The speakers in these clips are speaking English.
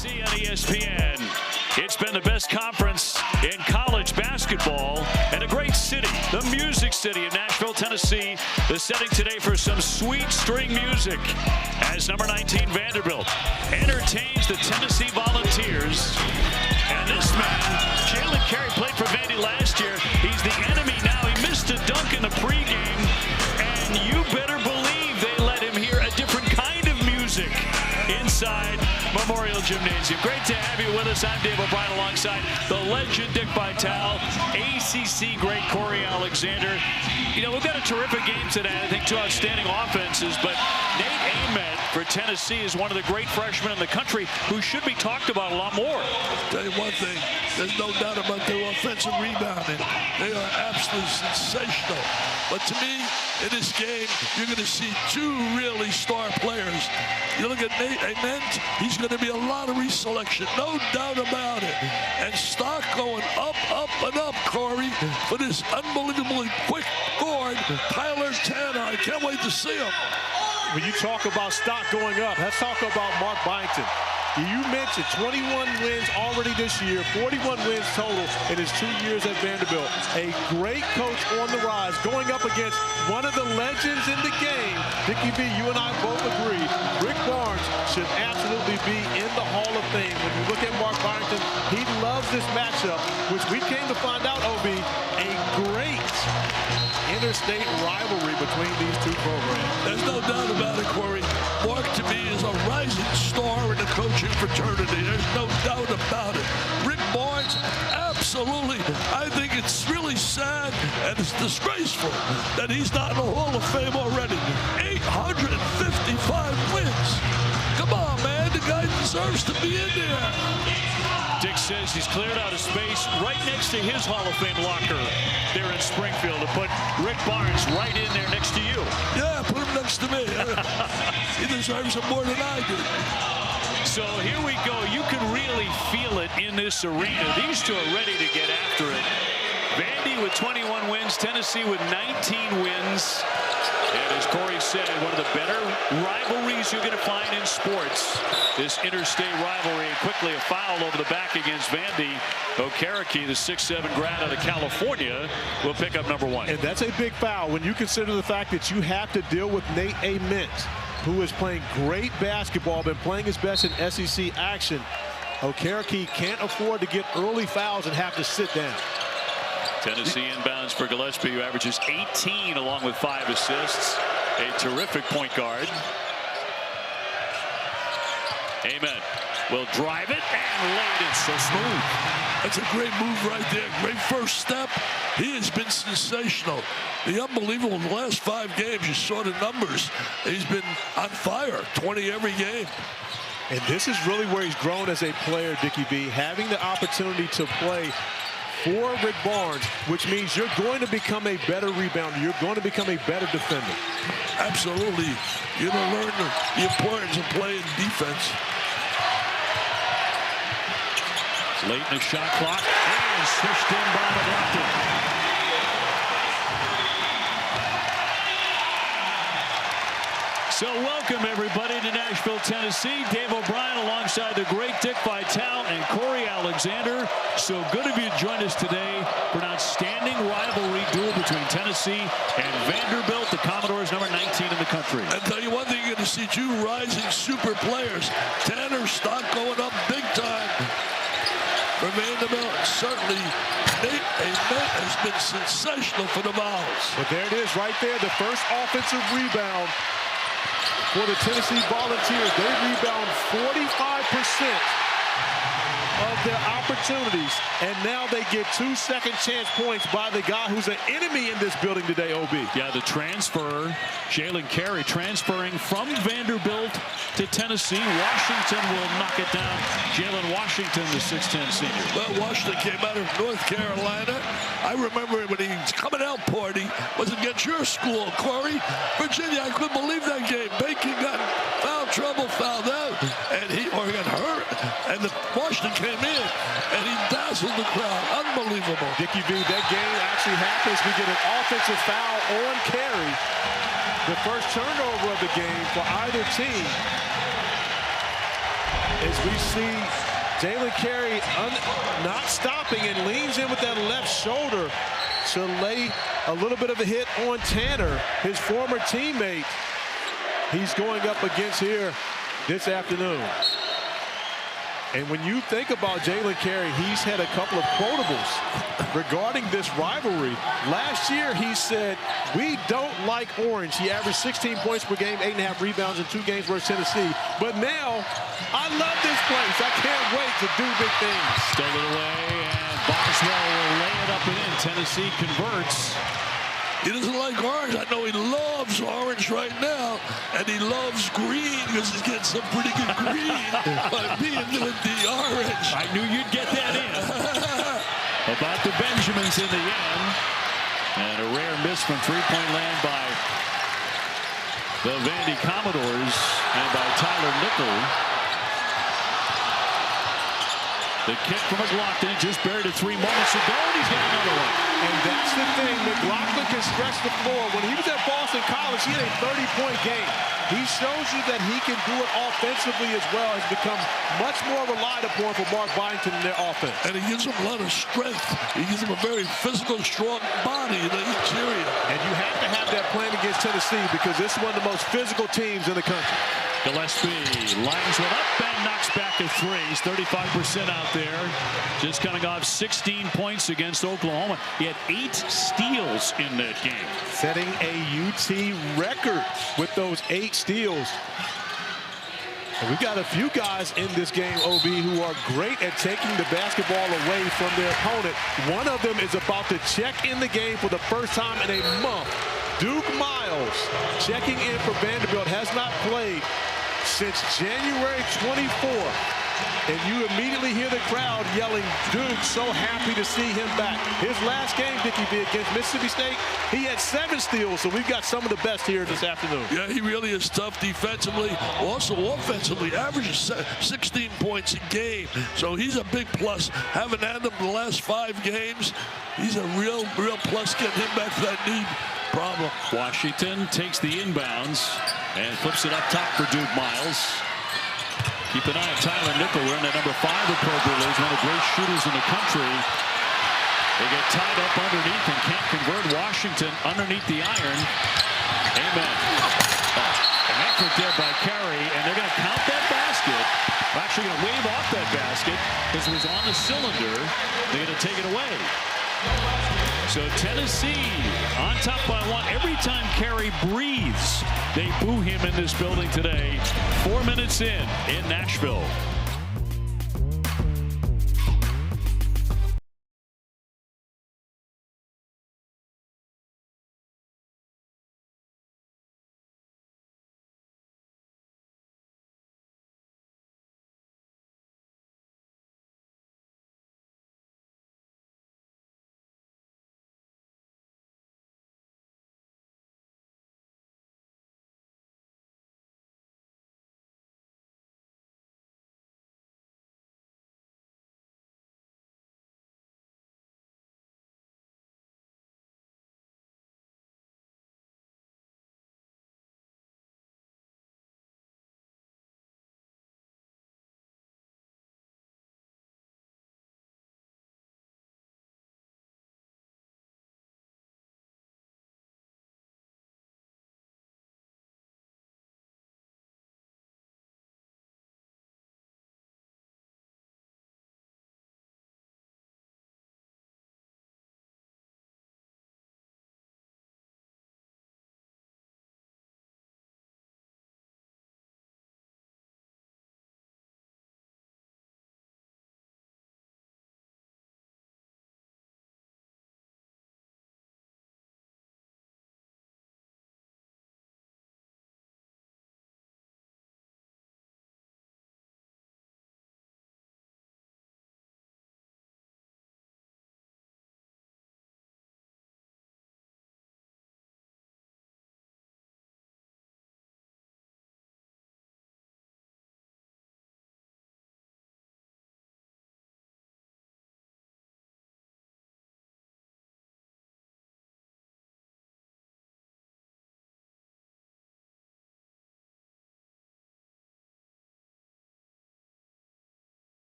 Tennessee on ESPN. It's been the best conference in college basketball and a great city, the Music City of Nashville, Tennessee. The setting today for some sweet string music as number 19 Vanderbilt entertains the Tennessee Volunteers. And this man, Jalen Carey, played for Vandy last year. He's the enemy now. He missed a dunk in the pregame, and you better believe they let him hear a different kind of music inside Memorial Gymnasium. Great to have you with us. I'm Dave O'Brien alongside the legend Dick Vitale, ACC great Corey Alexander. You know, we've got a terrific game today. I think two outstanding offenses, but Nate Ament for Tennessee is one of the great freshmen in the country who should be talked about a lot more. Tell you one thing, there's no doubt about their offensive rebounding. They are absolutely sensational. But to me, in this game, you're going to see two really star players. You look at Nate Ament, he's going to be a lottery selection, no doubt about it. And stock going up, and up, Corey, for this unbelievably quick guard, Tyler Tanner. I can't wait to see him. When you talk about stock going up, let's talk about Mark Byington. You mentioned 21 wins already this year, 41 wins total in his 2 years at Vanderbilt. A great coach on the rise, going up against one of the legends in the game. Dickie B, you and I both agree, Rick Barnes should absolutely be in the Hall of Fame. When you look at Mark Byington, he loves this matchup, which we came to find out, OB, a great interstate rivalry between these two programs. There's no doubt about it, Corey. Mark, to me, is a rising star in the coaching fraternity. There's no doubt about it. Rick Barnes, absolutely. I think it's really sad and it's disgraceful that he's not in the Hall of Fame already. 855 wins. Come on, man. The guy deserves to be in there. Dick says he's cleared out a space right next to his Hall of Fame locker there in Springfield to put Rick Barnes right in there next to you. Yeah, put him next to me. He deserves it more than I do. So here we go. You can really feel it in this arena. These two are ready to get after it. Vandy with 21 wins, Tennessee with 19 wins. And as Corey said, one of the better rivalries you're going to find in sports. This interstate rivalry, and quickly a foul over the back against Vandy. Okereke, the 6'7" grad out of California, will pick up number one. And that's a big foul when you consider the fact that you have to deal with Nate Ament, who is playing great basketball, been playing his best in SEC action. Okereke can't afford to get early fouls and have to sit down. Tennessee inbounds for Gillespie, who averages 18 along with 5 assists. A terrific point guard. Ament will drive it and lay it in so smooth. That's a great move right there. Great first step. He has been sensational. The unbelievable in the last 5 games, you saw the numbers. He's been on fire, 20 every game. And this is really where he's grown as a player, Dickie B, having the opportunity to play for Rick Barnes, which means you're going to become a better rebounder. You're going to become a better defender. Absolutely. You're going to learn the importance of playing defense. Late in the shot clock. And switched in by McLaughlin. So welcome everybody to Nashville, Tennessee. Dave O'Brien alongside the great Dick Vitale and Corey Alexander. So good of you to join us today for an outstanding rivalry duel between Tennessee and Vanderbilt, the Commodores number 19 in the country. And tell you one thing, you're going to see two rising super players. Tanner stock going up big time for Vanderbilt. Certainly, Nate Ament has been sensational for the Vols. But there it is right there, the first offensive rebound for the Tennessee Volunteers. They rebound 45% of their opportunities, and now they get 2 second chance points by the guy who's an enemy in this building today, OB. Yeah, the transfer, Jalen Carey transferring from Vanderbilt to Tennessee. Washington will knock it down. Jalen Washington, the 6'10" senior. Well, Washington came out of North Carolina. I remember when his coming out party was against your school, Corey. Virginia, I couldn't believe that game. Bacon got foul trouble, fouled out, and he got hurt. And the Washington came in, and he dazzled the crowd. Unbelievable. Dickie B, that game actually happens. We get an offensive foul on Carey. The first turnover of the game for either team. as we see Jalen Carey not stopping and leans in with that left shoulder to lay a little bit of a hit on Tanner, his former teammate. He's going up against here this afternoon. And when you think about Jalen Carey, he's had a couple of quotables regarding this rivalry. Last year, he said, "We don't like Orange." He averaged 16 points per game, 8.5 rebounds in 2 games versus Tennessee. But now, I love this place. I can't wait to do big things. Stolen away, and Boswell will lay it up and in. Tennessee converts. He doesn't like orange. I know he loves orange right now, and he loves green because he's getting some pretty good green by being with the orange. I knew you'd get that in. About the Benjamins in the end. And a rare miss from three-point land by the Vandy Commodores and by Tyler Nickel. The kick from McLaughlin, just buried it 3 moments ago, and he's got another one. And that's the thing, McLaughlin can stretch the floor. When he was at Boston College, he had a 30-point game. He shows you that he can do it offensively as well. Has become much more relied upon for Mark Byington in their offense. And he gives him a lot of strength. He gives him a very physical, strong body in the interior. And you have to have that playing against Tennessee because this is one of the most physical teams in the country. Gillespie lines one up and knocks back a three. He's 35% out there. Just coming off 16 points against Oklahoma. He had 8 steals in that game. Setting a UT record with those 8 steals. And we've got a few guys in this game, OB, who are great at taking the basketball away from their opponent. One of them is about to check in the game for the first time in a month. Duke Miles checking in for Vanderbilt, has not played since January 24th. And you immediately hear the crowd yelling, "Duke, so happy to see him back." His last game, Dickie B, against Mississippi State, he had 7 steals, so we've got some of the best here this afternoon. Yeah, he really is tough defensively, also offensively, averages 16 points a game. So he's a big plus. Having had him the last 5 games, he's a real plus getting him back to that knee problem. Washington takes the inbounds and flips it up top for Duke Miles. Keep an eye on Tyler Nickel. We're in at number 5 appropriately. He's one of the great shooters in the country. They get tied up underneath and can't convert. Washington underneath the iron. Amen. An effort there by Carey, and they're going to count that basket. They're actually going to wave off that basket because it was on the cylinder. They're going to take it away. So Tennessee on top by 1. Every time Carey breathes, they boo him in this building today. 4 minutes in Nashville.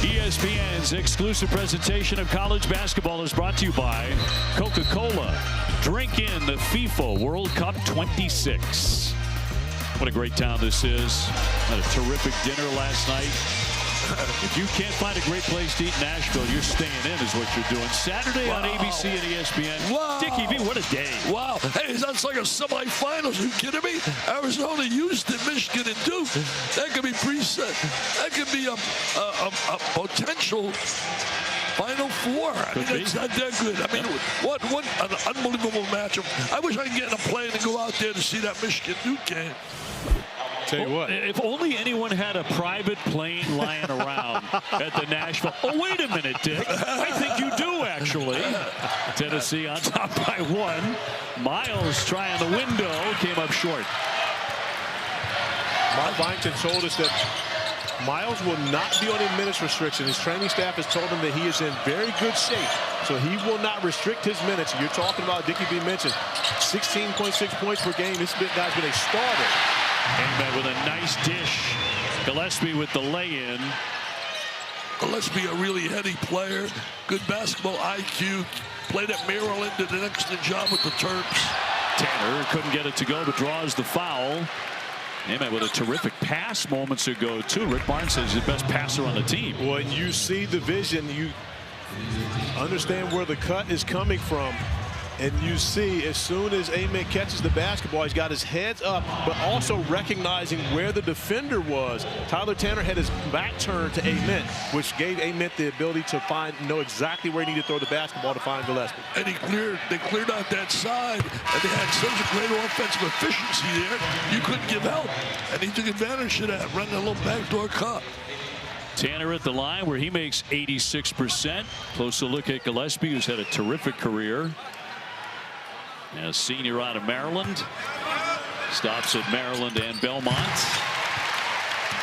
ESPN's exclusive presentation of college basketball is brought to you by Coca-Cola. Drink in the FIFA World Cup 26. What a great town this is. Had a terrific dinner last night. If you can't find a great place to eat in Nashville, you're staying in is what you're doing. Saturday on ABC and ESPN. Wow. Dickie V, what a day. Wow. Hey, that's like a semifinals. Are you kidding me? Arizona, Houston, Michigan, and Duke. That could be preset. That could be a potential Final Four. I mean, that's not that good. I mean, what an unbelievable matchup. I wish I could get in a plane and go out there to see that Michigan-Duke game. Tell you what. If only anyone had a private plane lying around at the Nashville. Oh, wait a minute, Dick. I think you do, actually. Tennessee on top by 1. Miles trying the window. Came up short. Mark Byington told us that Miles will not be on a minutes restriction. His training staff has told him that he is in very good shape, so he will not restrict his minutes. You're talking about, Dickie B mentioned, 16.6 points per game. This guy's been a starter. Amen with a nice dish. Gillespie with the lay-in. Gillespie, a really heady player. Good basketball IQ. Played at Maryland, did an excellent job with the Terps. Tanner couldn't get it to go, but draws the foul. Amen with a terrific pass moments ago, too. Rick Barnes says he's the best passer on the team. When you see the vision, you understand where the cut is coming from. And you see, as soon as Ament catches the basketball, he's got his heads up, but also recognizing where the defender was. Tyler Tanner had his back turned to Ament, which gave Ament the ability to know exactly where he needed to throw the basketball to find Gillespie. And they cleared out that side, and they had such a great offensive efficiency there, you couldn't give help. And he took advantage of that, running a little backdoor cut. Tanner at the line where he makes 86%. Closer look at Gillespie, who's had a terrific career. A senior out of Maryland. Stops at Maryland and Belmont.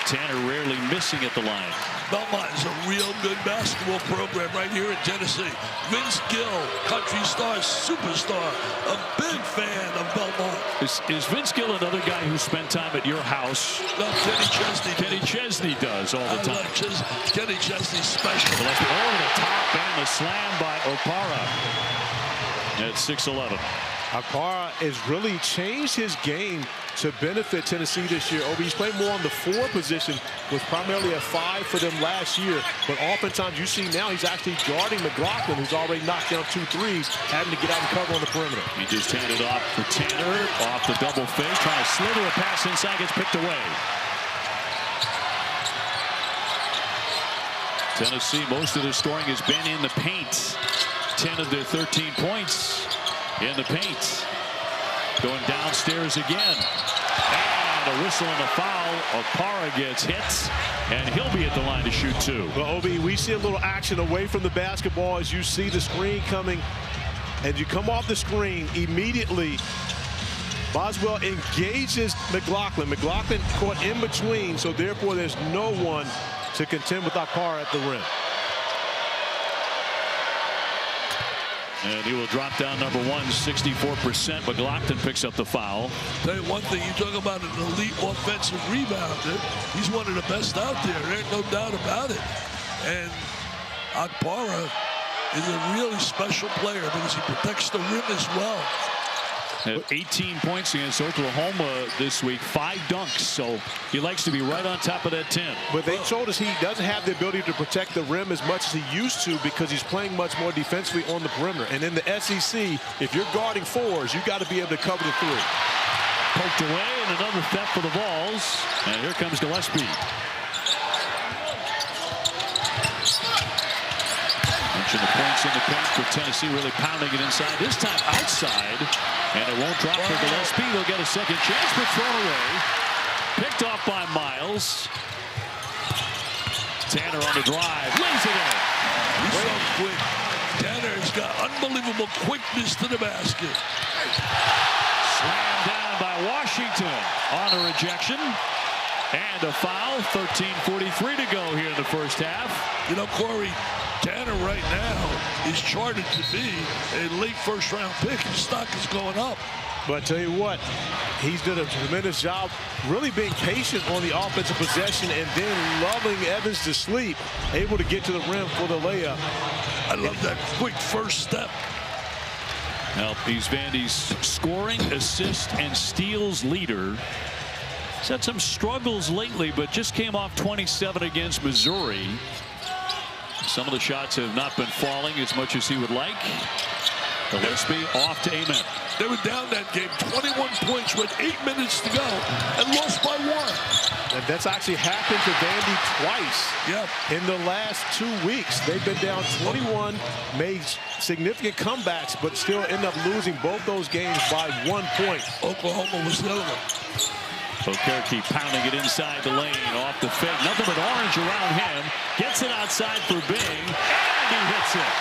Tanner rarely missing at the line. Belmont is a real good basketball program right here in Tennessee. Vince Gill, country star, superstar, a big fan of Belmont. Is Vince Gill another guy who spent time at your house? No, Kenny Chesney. Kenny Chesney does all the time. Kenny Chesney's special. Over the top and the slam by Okpara at 6'11". Okpara has really changed his game to benefit Tennessee this year. He's playing more on the 4 position, was primarily a 5 for them last year. But oftentimes you see now he's actually guarding McLaughlin, who's already knocked down 2 threes, having to get out and cover on the perimeter. He just handed off for Tanner, off the double fake, trying to slither a pass inside, gets picked away. Tennessee, most of their scoring has been in the paint. 10 of their 13 points in the paint. Going downstairs again. And a whistle and a foul. Okpara gets hit, and he'll be at the line to shoot 2. Well, Obi, we see a little action away from the basketball as you see the screen coming. And you come off the screen immediately. Boswell engages McLaughlin. McLaughlin caught in between, so therefore there's no one to contend with Okpara at the rim. And he will drop down number 1, 64%. McLaughlin picks up the foul. Tell you one thing, you talk about an elite offensive rebounder. He's one of the best out there. There ain't no doubt about it. And Okpara is a really special player because he protects the rim as well. 18 points against Oklahoma this week, 5 dunks, so he likes to be right on top of that 10. But they told us he doesn't have the ability to protect the rim as much as he used to because he's playing much more defensively on the perimeter. And in the SEC, if you're guarding 4s, you got to be able to cover the 3. Poked away, and another theft for the Vols. And here comes Gillespie. Mention the points in the paint for Tennessee, really pounding it inside. This time outside, and it won't drop for Gillespie. They'll get a second chance, but thrown away. Picked off by Miles. Tanner on the drive, lays it in. He's so quick. Tanner's got unbelievable quickness to the basket. Slammed down by Washington on a rejection. And a foul, 13:43 to go here in the first half. You know, Corey, Tanner right now is charted to be a late first-round pick. His stock is going up. But I tell you what, he's done a tremendous job really being patient on the offensive possession and then lulling Evans to sleep, able to get to the rim for the layup. I love that quick first step. Now, he's Vandy's scoring, assist, and steals leader. He's had some struggles lately, but just came off 27 against Missouri. Some of the shots have not been falling as much as he would like. Gillespie off to Ament. They were down that game, 21 points with 8 minutes to go, and lost by 1. And that's actually happened to Vandy twice in the last 2 weeks. They've been down 21, made significant comebacks, but still end up losing both those games by 1 point. Oklahoma was the other one. Okereke pounding it inside the lane, off the fake. Nothing but orange around him. Gets it outside for Bing, and he hits it.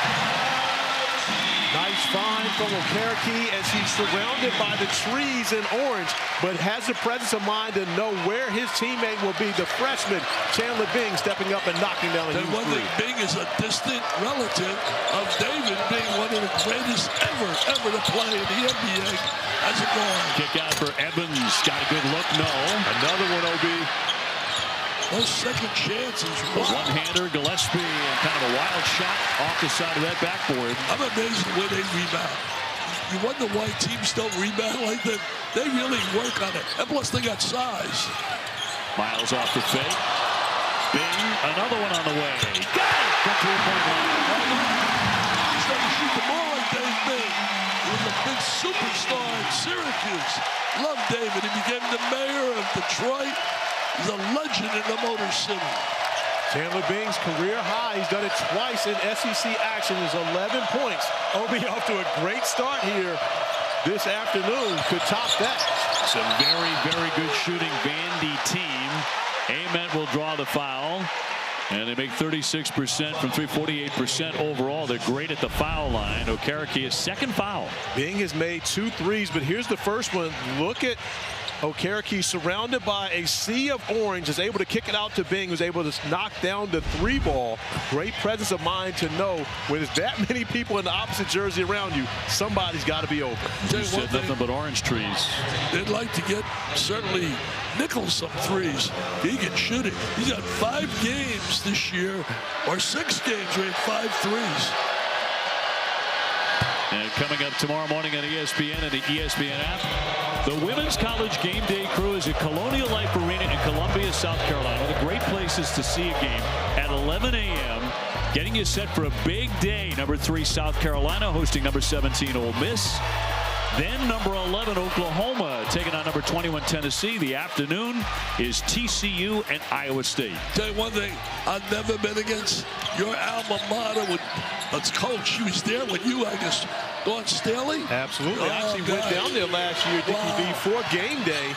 Nice find from Okereke as he's surrounded by the trees in orange, but has the presence of mind to know where his teammate will be. The freshman, Chandler Bing, stepping up and knocking down a huge three. Bing is a distant relative of David being one of the greatest ever to play in the NBA as a guard. Kick out for Evans. Got a good look. No. Another one, OB. Those second chances. One-hander, Gillespie, and kind of a wild shot off the side of that backboard. I'm amazed at where they rebound. You wonder why teams don't rebound like that. They really work on it. And plus, they got size. Miles off the fake. Bing, another one on the way. Got it from three-point line. He's starting to shoot the ball like Dave Bing. He was a big superstar in Syracuse. Love David. He became the mayor of Detroit. He's a legend in the Motor City. Chandler Bing's career high. He's done it twice in SEC action. Is 11 points. OB off to a great start here this afternoon. Could top that. It's a very good shooting Vandy team. Ament will draw the foul. And they make 36% from 48% overall. They're great at the foul line. Okereke, his second foul. Bing has made 2 threes, but here's the first one. Look at Okereke surrounded by a sea of orange, is able to kick it out to Bing, who's able to knock down the 3-ball. Great presence of mind to know when there's that many people in the opposite jersey around you, somebody's got to be open. You said nothing but orange trees. They'd like to get certainly Nichols some threes. He can shoot it. He's got 5 games this year, or 6 games where he had 5 threes. And coming up tomorrow morning on ESPN and the ESPN app, the Women's College Game Day crew is at Colonial Life Arena in Columbia, South Carolina. One of the great places to see a game at 11 a.m. Getting you set for a big day. Number 3 South Carolina hosting number 17 Ole Miss. Then number 11 Oklahoma taking on number 21 Tennessee. The afternoon is TCU and Iowa State. Tell you one thing, I've never been against your alma mater with its coach. She was there with you, I guess. Dawn Staley? Absolutely. I actually went down there last year, Dickie V, for game day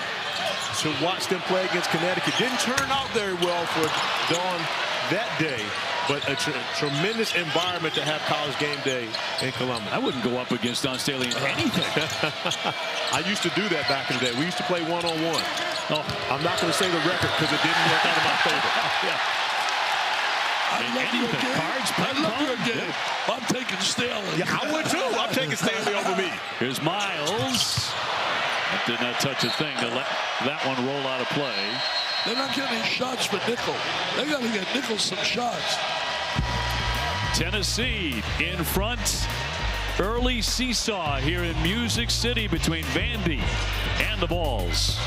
to watch them play against Connecticut. Didn't turn out very well for Dawn that day, but a tremendous environment to have college game day in Columbus. I wouldn't go up against Dawn Staley in anything. I used to do that back in the day. We used to play one-on-one. Oh, I'm not going to say the record because it didn't work out in my favor. I love your game. Cards, I love your game. I'm taking Staley. Yeah, I would too. I'm taking Staley over me. Here's Miles. That did not touch a thing to let that one roll out of play. They're not getting shots for Nickel. They got to get Nickel some shots. Tennessee in front. Early seesaw here in Music City between Vandy and the Vols.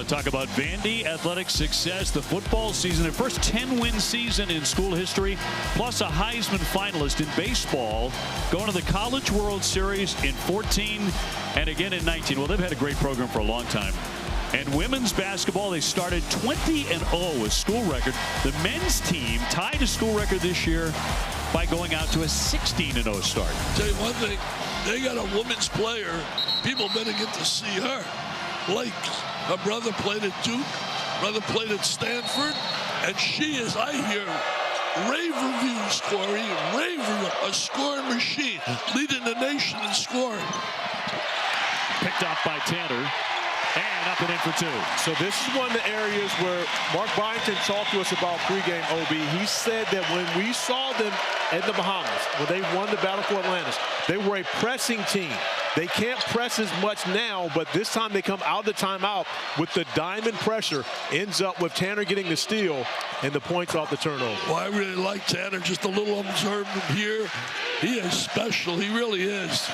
to talk about Vandy athletic success, the football season, their first 10-win season in school history, plus a Heisman finalist in baseball, going to the College World Series in 14 and again in 19. Well, they've had a great program for a long time. And women's basketball, they started 20-0, a school record. The men's team tied a school record this year by going out to a 16-0 start. Tell you one thing, they got a women's player. People better get to see her. Blake, her brother played at Duke, brother played at Stanford, and she is, I hear, rave reviews, Corey, rave reviews, a scoring machine, leading the nation in scoring. Picked off by Tanner. And up and in for two. So this is one of the areas where Mark Byington talked to us about pregame, OB. He said that when we saw them in the Bahamas, when they won the Battle for Atlantis, they were a pressing team. They can't press as much now, but this time they come out of the timeout with the diamond pressure. Ends up with Tanner getting the steal and the points off the turnover. Well, I really like Tanner. Just a little observant here. He is special. He really is.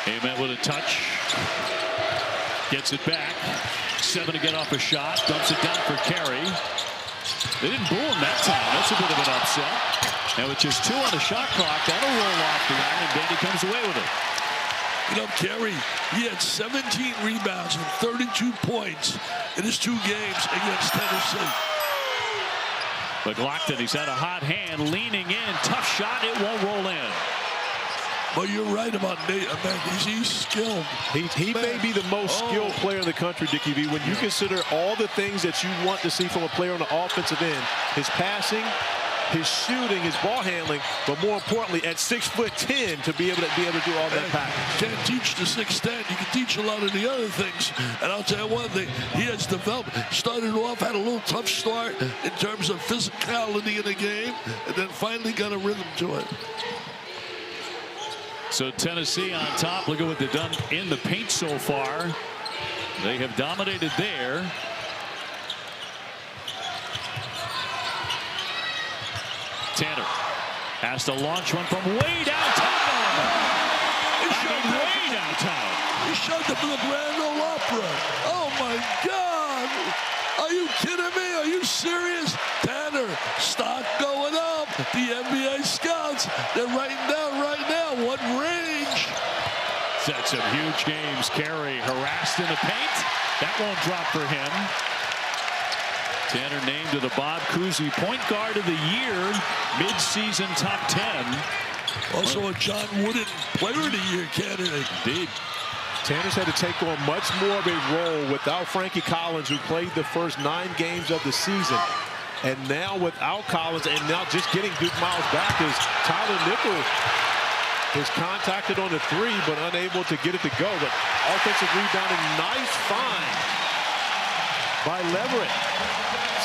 Amen with a touch. Gets it back. 7 to get off a shot. Dumps it down for Carey. They didn't boo him that time. That's a bit of an upset. Now with just 2 on the shot clock, that'll roll off the iron, and Vandy comes away with it. You know, Carey, he had 17 rebounds and 32 points in his 2 games against Tennessee. McLaughlin, he's had a hot hand, leaning in. Tough shot. It won't roll in. But you're right about Nate. He's skilled. He may be the most skilled player in the country, Dickie V. When you consider all the things that you want to see from a player on the offensive end, his passing, his shooting, his ball handling, but more importantly, at 6'10", to be able to do all that package. Can't teach the 6'10". You can teach a lot of the other things. And I'll tell you one thing, he has developed. Started off, had a little tough start in terms of physicality in the game, and then finally got a rhythm to it. So Tennessee on top. Look at what they've done in the paint so far. They have dominated there. Tanner has to launch one from way downtown. He showed way downtown. He showed them for the Grand Ole Opera. Oh my God! Are you kidding me? Are you serious? Tanner, stock going up. The NBA scouts, they're writing down right now what range. Set some huge games. Carey harassed in the paint. That won't drop for him. Tanner named to the Bob Cousy Point Guard of the Year, mid-season top 10. Also a John Wooden Player of the Year candidate. Indeed. Tanner's had to take on much more of a role without Frankie Collins, who played the first 9 games of the season. And now without Collins, and now just getting Duke Miles back, is Tyler Nickel is contacted on the 3, but unable to get it to go. But offensive rebounding, nice find by Leverett.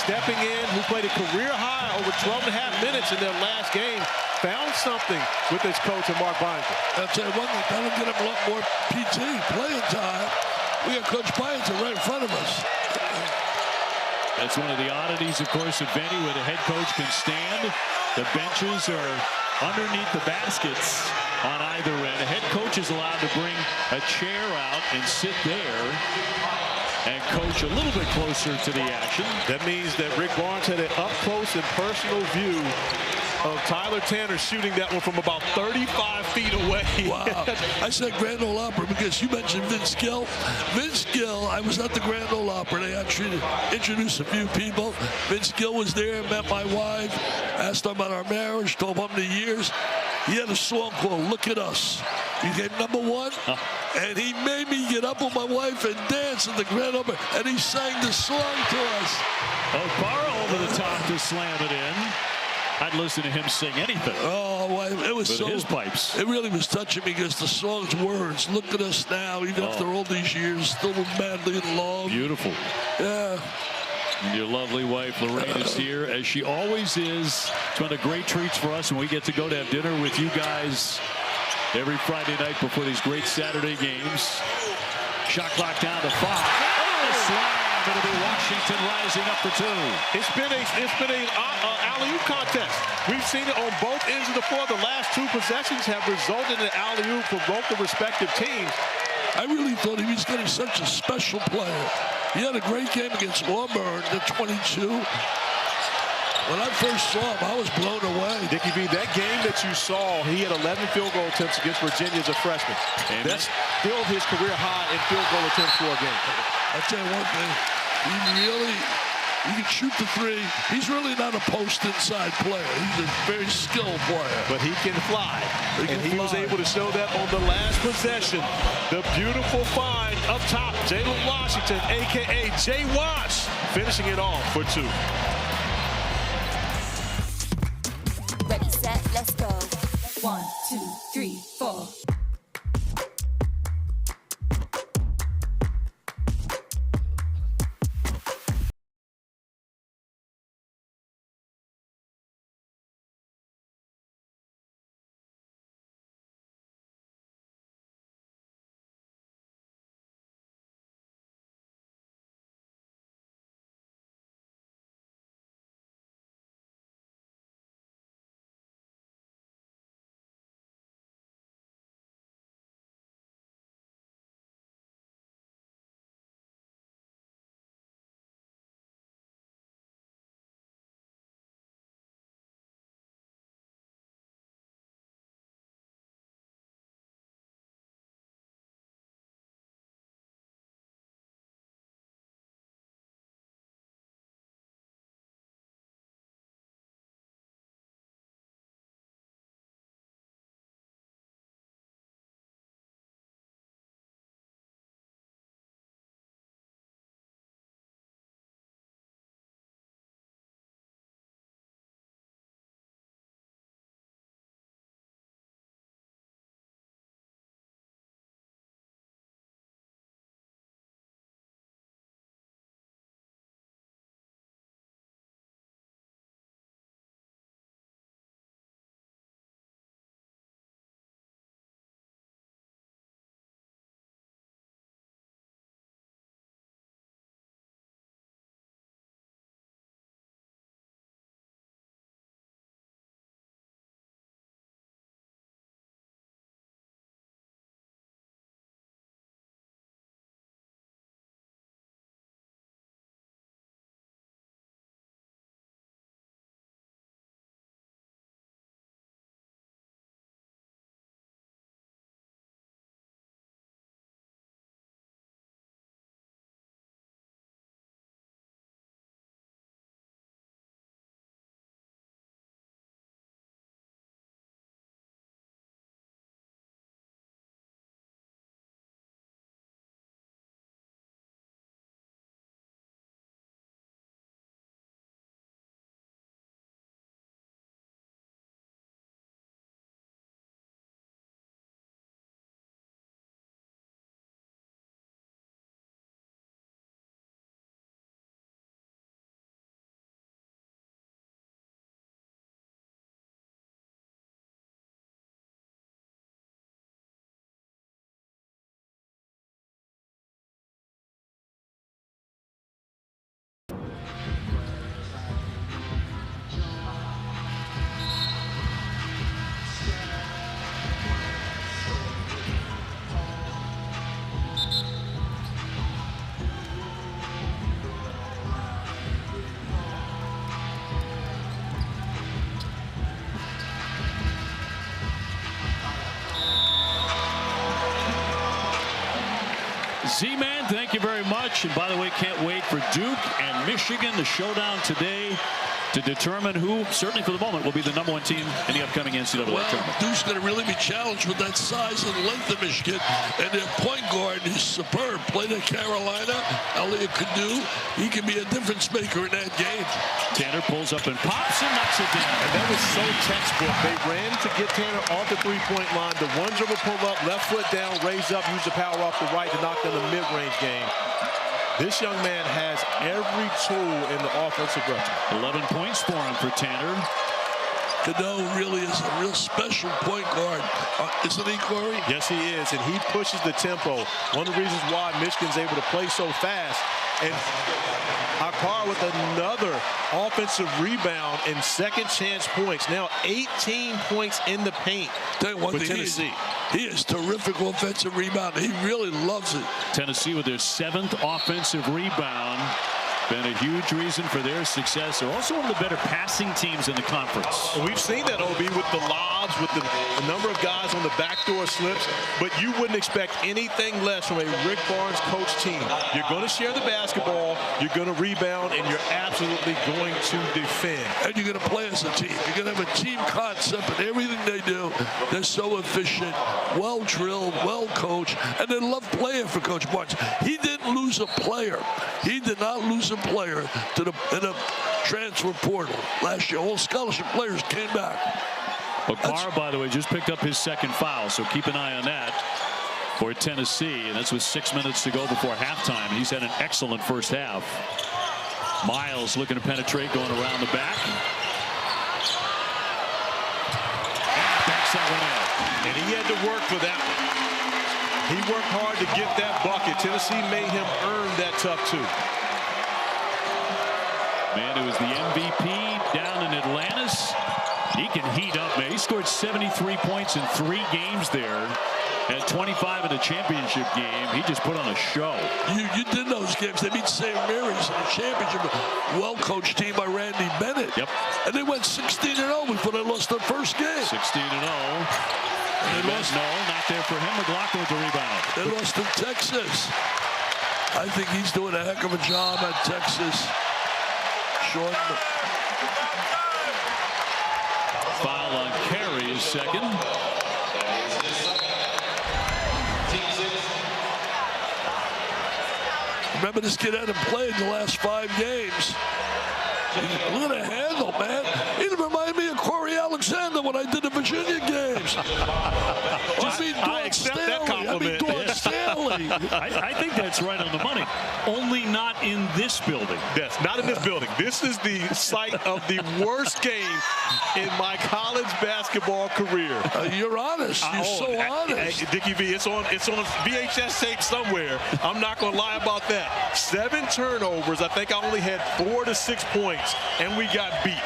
Stepping in, who played a career high over 12.5 minutes in their last game, found something with his coach and Mark Byington. I'll tell you one thing, that'll get him a lot more PT, playing time. We got Coach Byington right in front of us. That's one of the oddities, of course, at Vandy, where the head coach can stand. The benches are underneath the baskets on either end. The head coach is allowed to bring a chair out and sit there and coach a little bit closer to the action. That means that Rick Barnes had an up-close and personal view of Tyler Tanner shooting that one from about 35 feet away. Wow. I said Grand Ole Opera because you mentioned Vince Gill. Vince Gill, I was at the Grand Ole Opera. They actually introduced a few people. Vince Gill was there, met my wife, asked him about our marriage, told him the years. He had a song called Look at Us. He came #1, and he made me get up with my wife and dance at the Grand Opera, and he sang the song to us. O'Barra over the top to slam it in. I'd listen to him sing anything. Oh, well, it was with so his pipes. It really was touching me because the song's words, look at us now, even after all these years, still madly in love. Beautiful. Yeah. And your lovely wife, Lorraine, is here, as she always is. It's one of the great treats for us when we get to go to have dinner with you guys every Friday night before these great Saturday games. Shot clock down to 5. Oh, slam. It'll be Washington rising up for 2. It's been a alley-oop contest. We've seen it on both ends of the floor. The last 2 possessions have resulted in an alley-oop for both the respective teams. I really thought he was getting such a special player. He had a great game against Auburn, the 22. When I first saw him, I was blown away. Dickie V, that game that you saw, he had 11 field goal attempts against Virginia as a freshman. And that's still his career high in field goal attempts for a game. I'll tell you one thing. He can shoot the three. He's really not a post inside player. He's a very skilled player. But he can fly. He was able to show that on the last possession. The beautiful find up top. Jalen Washington, a.k.a. Jay Wash, finishing it off for 2. Ready, set, let's go. 1, 2, 3, 4. Z-Man, thank you very much. And by the way, can't wait for Duke and Michigan, the showdown today to determine who, certainly for the moment, will be the #1 team in the upcoming NCAA tournament. Duke's going to really be challenged with that size and length of Michigan. And their point guard is superb. Played at Carolina. Elliott Kadu. He can be a difference maker in that game. Tanner pulls up and pops and knocks it down. And that was so textbook. They ran to get Tanner off the three-point line. The one dribble pull up, left foot down, raise up, use the power off the right to knock down the mid-range game. This young man has every tool in the offensive repertoire. 11 points for him for Tanner. Kadu really is a real special point guard. Isn't he, Corey? Yes, he is, and he pushes the tempo. One of the reasons why Michigan's able to play so fast And Akar with another offensive rebound and second chance points. Now 18 points in the paint for Tennessee. He is terrific offensive rebound. He really loves it. Tennessee with their 7th offensive rebound. Been a huge reason for their success. They're also one of the better passing teams in the conference. We've seen that, OB, with the lobs, with the number of guys on the backdoor slips, but you wouldn't expect anything less from a Rick Barnes coach team. You're going to share the basketball, you're going to rebound, and you're absolutely going to defend. And you're going to play as a team. You're going to have a team concept in everything they do. They're so efficient, well-drilled, well-coached, and they love playing for Coach Barnes. He didn't lose a player. He did not lose a player in the transfer portal last year. All scholarship players came back. Akar, by the way, just picked up his 2nd foul, so keep an eye on that for Tennessee. And that's with 6 minutes to go before halftime. He's had an excellent first half. Miles looking to penetrate, going around the back. And backs that one out. And he had to work for that one. He worked hard to get that bucket. Tennessee made him earn that tough 2. Man, it was the MVP down in Atlantis. He can heat up, man. He scored 73 points in 3 games there. Had 25 in the championship game. He just put on a show. You did those games. They beat St. Mary's in the championship. Well-coached team by Randy Bennett. Yep. And they went 16-0 before they lost their first game. 16-0. They lost. No, not there for him. McLaughlin with the rebound. They lost to Texas. I think he's doing a heck of a job at Texas. Foul on Carey is 2nd. Remember, this kid hadn't played the last 5 games. Look at the handle, man. He reminded me of Corey Alexander when I did the Virginia games. I accept that compliment. I think that's right on the money. Only not in this building. Yes, not in this building. This is the site of the worst game in my college basketball career. You're honest. You're so honest. Dickie V, it's on VHS tape somewhere. I'm not going to lie about that. 7 turnovers. I think I only had 4 to 6 points, and we got beat.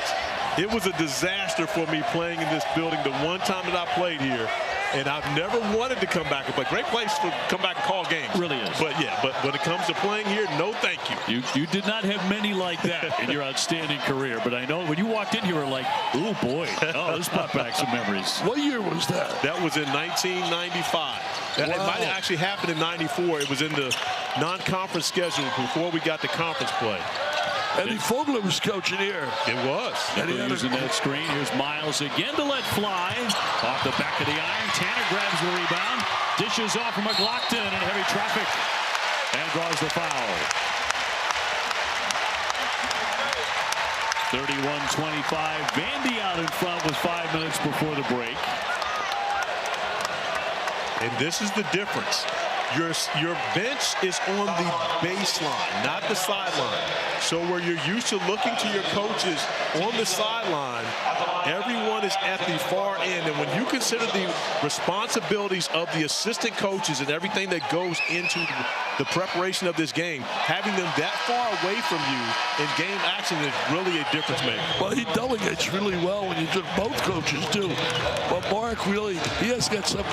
It was a disaster for me playing in this building the one time that I played here. And I've never wanted to come back and play. Great place to come back and call games. Really is. But yeah, but when it comes to playing here, no thank you. You did not have many like that in your outstanding career. But I know when you walked in, you were like, oh boy, oh, this brought back some memories. What year was that? That was in 1995. Wow. It might have actually happened in 94. It was in the non-conference schedule before we got to conference play. Eddie Fogler was coaching here. It was. And using that screen. Here's Miles again to let fly. Off the back of the iron. Tanner grabs the rebound. Dishes off from McLaughlin in heavy traffic. And draws the foul. 31-25. Vandy out in front with 5 minutes before the break. And this is the difference. Your bench is on the baseline, not the sideline. So where you're used to looking to your coaches on the sideline, everyone is at the far end. And when you consider the responsibilities of the assistant coaches and everything that goes into the preparation of this game, having them that far away from you in game action is really a difference maker. Well, he delegates really well when you do. Both coaches do. But Mark really, he has got some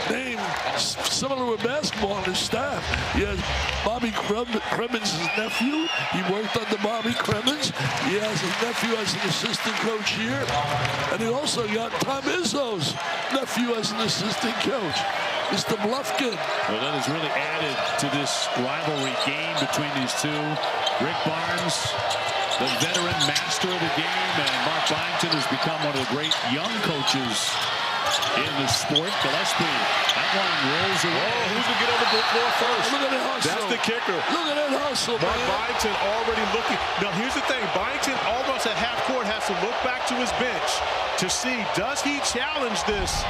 name similar with basketball on his staff. He has Bobby Cremins' nephew. He worked under Bobby Cremins. He has his nephew as an assistant coach here. And he also got Tom Izzo's nephew as an assistant coach. Mr. Bluffkin. Well, that has really added to this rivalry game between these two. Rick Barnes, the veteran master of the game, and Mark Byington has become one of the great young coaches in the sport. Gillespie, that one rolls away. Oh, who's going to get on the floor first? Look at that hustle. That's the kicker. Look at that hustle, Mark Byington already looking. Now, here's the thing. Byington almost at half court has to look back to his bench to see, does he challenge this?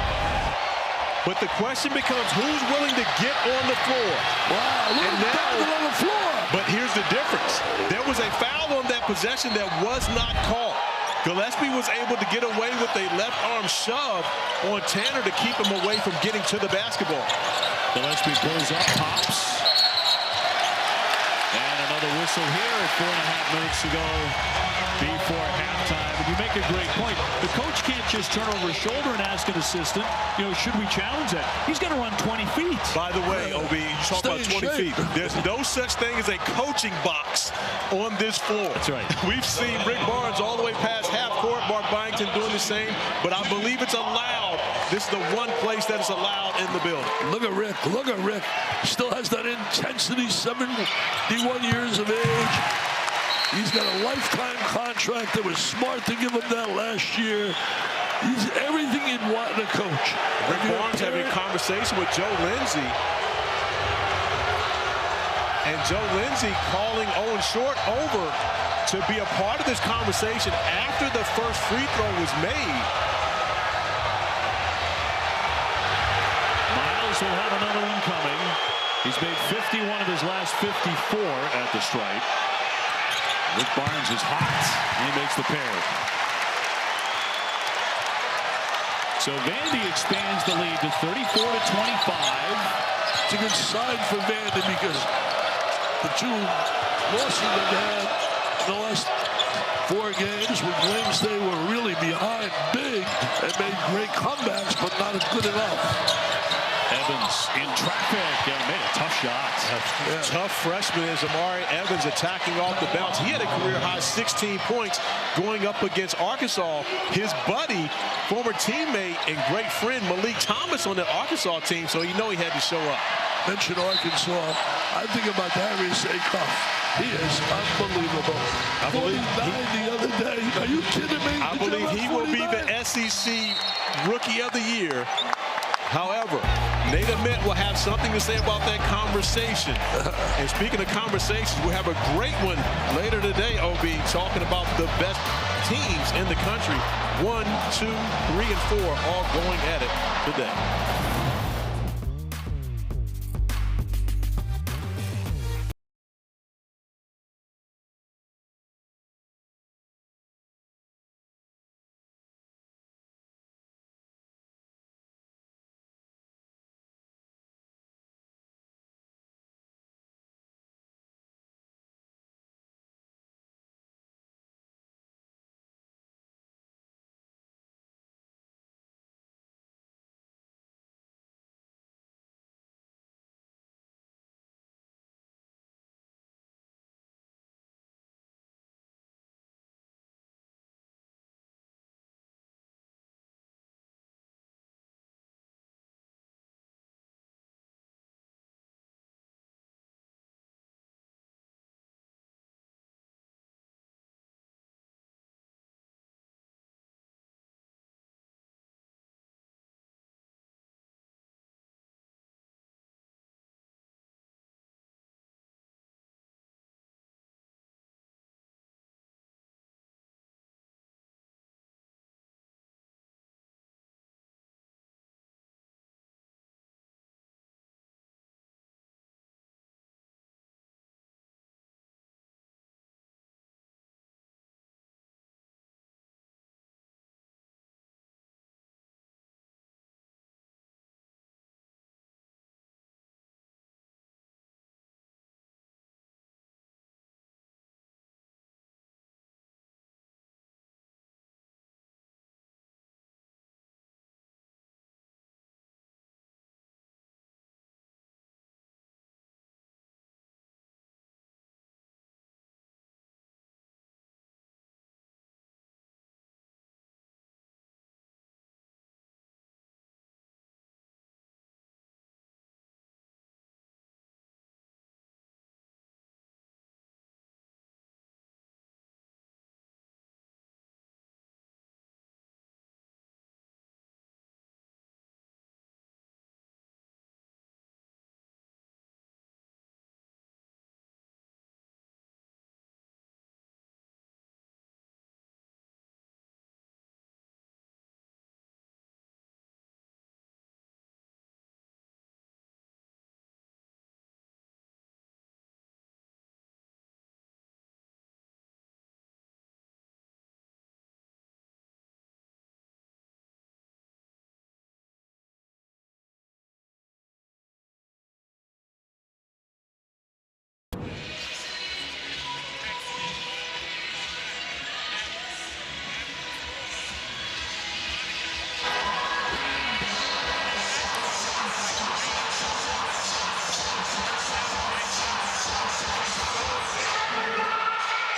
But the question becomes, who's willing to get on the floor? Wow, look at that on the floor. But here's the difference. There was a foul on that possession that was not called. Gillespie was able to get away with a left arm shove on Tanner to keep him away from getting to the basketball. Gillespie pulls up, pops. And another whistle here at 4.5 minutes to go before halftime. And you make a great point. The coach can't just turn over his shoulder and ask an assistant, should we challenge that? He's got to run 20 feet. By the way, OB, you talk about 20 feet. There's no such thing as a coaching box on this floor. That's right. We've seen Rick Barnes all the way past half court, Mark Byington doing the same, but I believe it's allowed. This is the one place that is allowed in the building. Look at Rick. Look at Rick. Still has that intensity, 71 years of age. He's got a lifetime contract. It was smart to give him that last year. He's everything you'd want in a coach. Rick Barnes having a conversation with Joe Lindsay. And Joe Lindsay calling Owen Short over to be a part of this conversation after the first free throw was made. Miles will have another one coming. He's made 51 of his last 54 at the stripe. Rick Barnes is hot. He makes the pair. So Vandy expands the lead to 34-25. It's a good sign for Vandy because the two losses they've had in the last 4 games with Williams, they were really behind big and made great comebacks, but not good enough. Evans in traffic and made a tough shot. Tough freshman is Amari Evans attacking off the bounce. He had a career-high 16 points going up against Arkansas. His buddy, former teammate and great friend Malik Thomas on the Arkansas team, so you know he had to show up. Mention Arkansas. I think about Darius Acuff. He is unbelievable. I believe 49 the other day. Are you kidding me? I believe he will be the SEC Rookie of the Year. However, Nate Ament will have something to say about that conversation. And speaking of conversations, we'll have a great one later today, OB, talking about the best teams in the country. 1, 2, 3, and 4 all going at it today.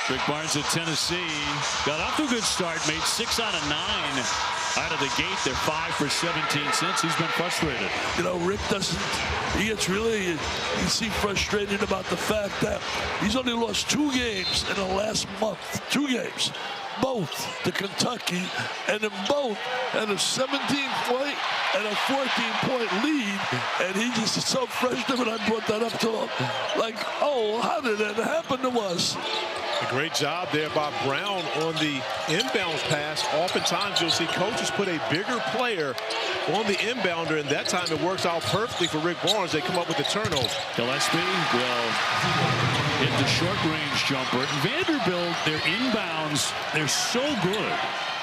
Rick Barnes at Tennessee got off to a good start, made 6 out of 9 out of the gate. They're 5 for 17 since. He's been frustrated. You know, Rick doesn't, he gets really, you see, frustrated about the fact that he's only lost 2 games in the last month. 2 games. Both to Kentucky, and in both had a 17-point and a 14-point lead, and he just is so frustrated when I brought that up to him. Like, oh, how did that happen to us? A great job there by Brown on the inbound pass. Oftentimes you'll see coaches put a bigger player on the inbounder, and that time it works out perfectly for Rick Barnes. They come up with the turnover. Gillespie will hit the short-range jumper. Vanderbilt, their inbounds, they're so good.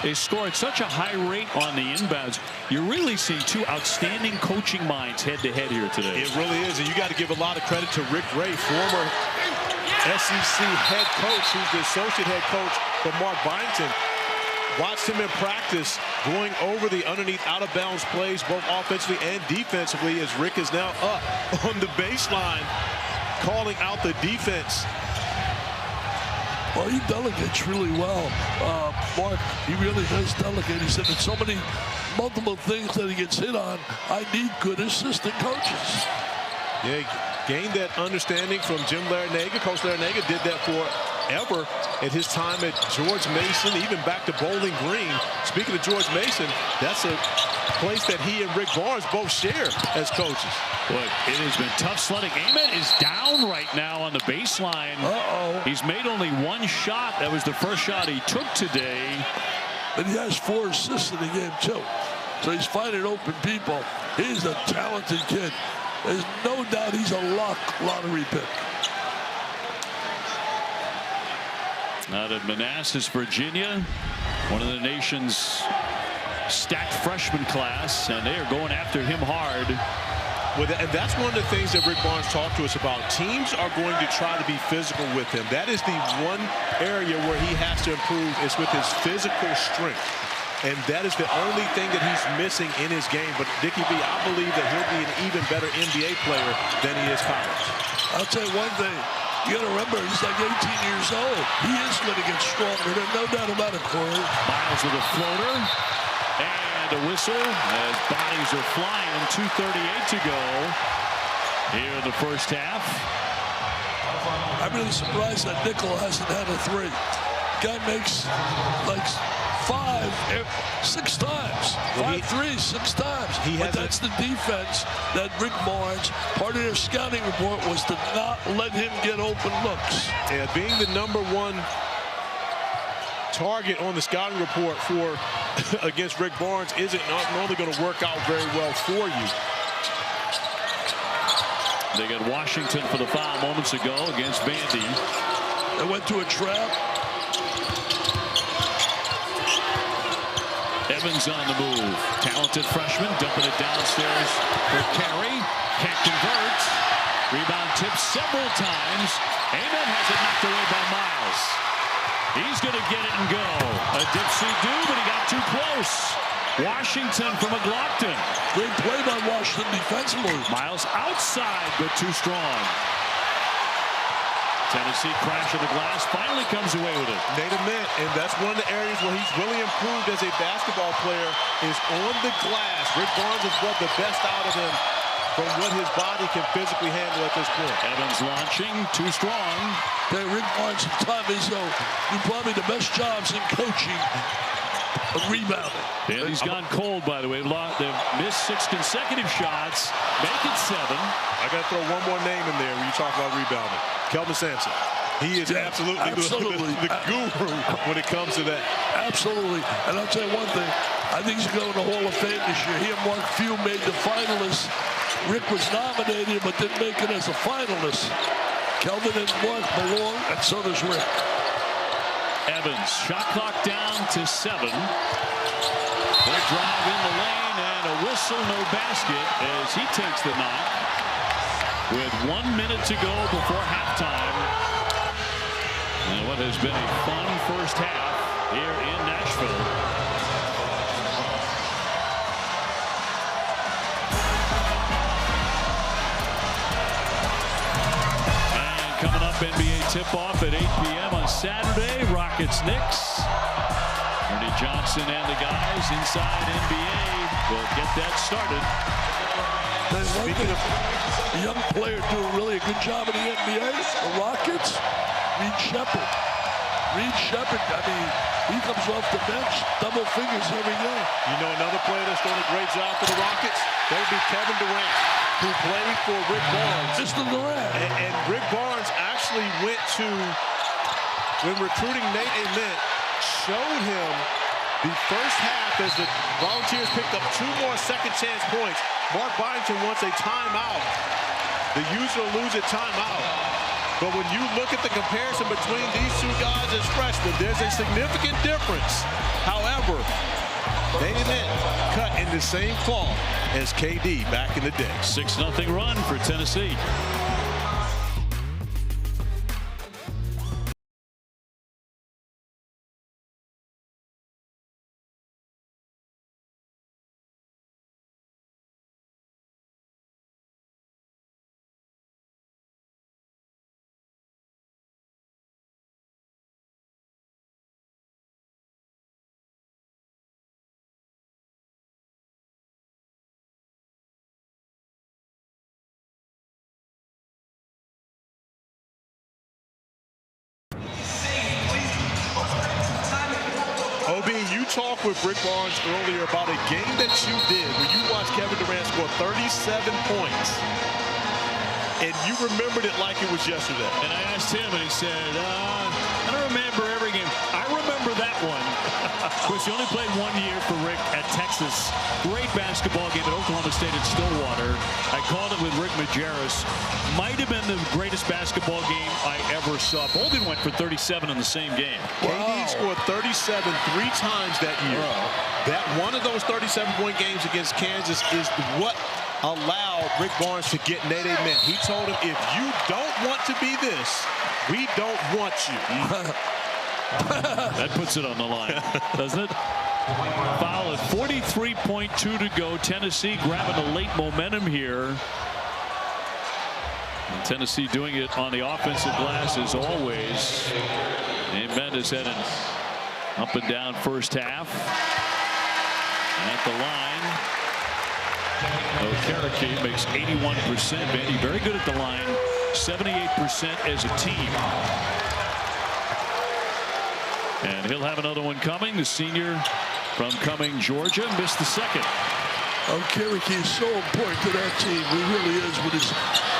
They score at such a high rate on the inbounds. You're really seeing 2 outstanding coaching minds head-to-head here today. It really is, and you got to give a lot of credit to Rick Ray, former SEC head coach, who's the associate head coach for Mark Byington. Watched him in practice going over the underneath out-of-bounds plays, both offensively and defensively, as Rick is now up on the baseline, calling out the defense. Well, he delegates really well. Mark, he really does delegate. He said there's so many multiple things that he gets hit on. I need good assistant coaches. Yeah, gained that understanding from Jim Larinaga. Coach Larinaga did that forever at his time at George Mason, even back to Bowling Green. Speaking of George Mason, that's a place that he and Rick Barnes both share as coaches. Boy, it has been tough sledding. Ament is down right now on the baseline. He's made only 1 shot. That was the first shot he took today. And he has 4 assists in the game, too. So he's finding open people. He's a talented kid. There's no doubt he's a lottery pick. Out of Manassas, Virginia, one of the nation's stacked freshman class, and they are going after him hard. Well, and that's one of the things that Rick Barnes talked to us about. Teams are going to try to be physical with him. That is the one area where he has to improve, is with his physical strength. And that is the only thing that he's missing in his game. But Dickie B, I believe that he'll be an even better NBA player than he is college. I'll tell you one thing. You got to remember, he's like 18 years old. He is going to get stronger. There's no doubt about it, Corey. Miles with a floater. And a whistle as bodies are flying. 2:38 to go here in the first half. I'm really surprised that Nickel hasn't had a 3. Guy makes like 6 times. 5 threes, 6 times. But that's the defense that Rick Barnes, part of their scouting report was to not let him get open looks. Yeah, being the #1 target on the scouting report for against Rick Barnes isn't normally going to work out very well for you. They got Washington for the foul moments ago against Vandy. They went to a trap. Evans on the move. Talented freshman dumping it downstairs for Carey. Can't convert. Rebound tipped several times. Ament has it knocked away by Miles. He's going to get it and go. A dipsy-do, but he got too close. Washington from McLaughlin. Great play by Washington defensively. Miles outside, but too strong. Tennessee crashing the glass, finally comes away with it. Nate Ament, and that's one of the areas where he's really improved as a basketball player, is on the glass. Rick Barnes has brought the best out of him from what his body can physically handle at this point. Evans launching, too strong. Okay, Rick Barnes and Tom Izzo do probably the best jobs in coaching of rebounding. And he's gone cold, by the way. They've missed 6 consecutive shots, make it 7. I got to throw one more name in there when you talk about rebounding. Kelvin Sampson. He is absolutely the guru when it comes to that. Absolutely. And I'll tell you one thing. I think he's going to the Hall of Fame this year. He and Mark Few made the finalists. Rick was nominated but didn't make it as a finalist. Kelvin and Mark belong, and so does Rick. Evans, shot clock down to 7. They drive in the lane and a whistle, no basket as he takes the knock with 1 minute to go before halftime. And what has been a fun first half here in Nashville. And coming up, NBA tip-off at 8 p.m. on Saturday. Rockets-Knicks. Ernie Johnson and the guys inside NBA will get that started. Speaking of a young player doing really a good job in the NBA, the Rockets, Reed Shepherd. Reed Shepherd, I mean, he comes off the bench, double figures every game. You know another player that's doing a great job for the Rockets? That would be Kevin Durant, who played for Rick Barnes. Mr. Durant. And Rick Barnes actually went to, when recruiting Nate Ament, showed him the first half as the Volunteers picked up 2 more second chance points. Mark Byington wants a timeout. The use it or lose it timeout. But when you look at the comparison between these 2 guys as freshmen, there's a significant difference. However, Nate Ament cut in the same cloth as KD back in the day. 6-0 run for Tennessee. OB, you talked with Rick Barnes earlier about a game that you did where you watched Kevin Durant score 37 points. And you remembered it like it was yesterday. And I asked him, and he said, I don't remember every game. I remember that one. Of course, he only played 1 year for Rick at Texas. Great basketball game at Oklahoma State at Stillwater. I called it with Rick Majerus. Might have been the greatest basketball game I ever saw. Bolden went for 37 in the same game. KD scored 37 3 times that year. That one of those 37-point games against Kansas is what allowed Rick Barnes to get Nate Ament. He told him, if you don't want to be this, we don't want you. That puts it on the line, doesn't it? Foul at 43.2 to go. Tennessee grabbing a late momentum here. And Tennessee doing it on the offensive glass as always. Ament is heading up and down first half. At the line, Okereke makes 81%. Vandy very good at the line, 78% as a team. And he'll have another one coming. The senior from Cumming, Georgia, missed the second. Okereke is so important to that team. He really is, with his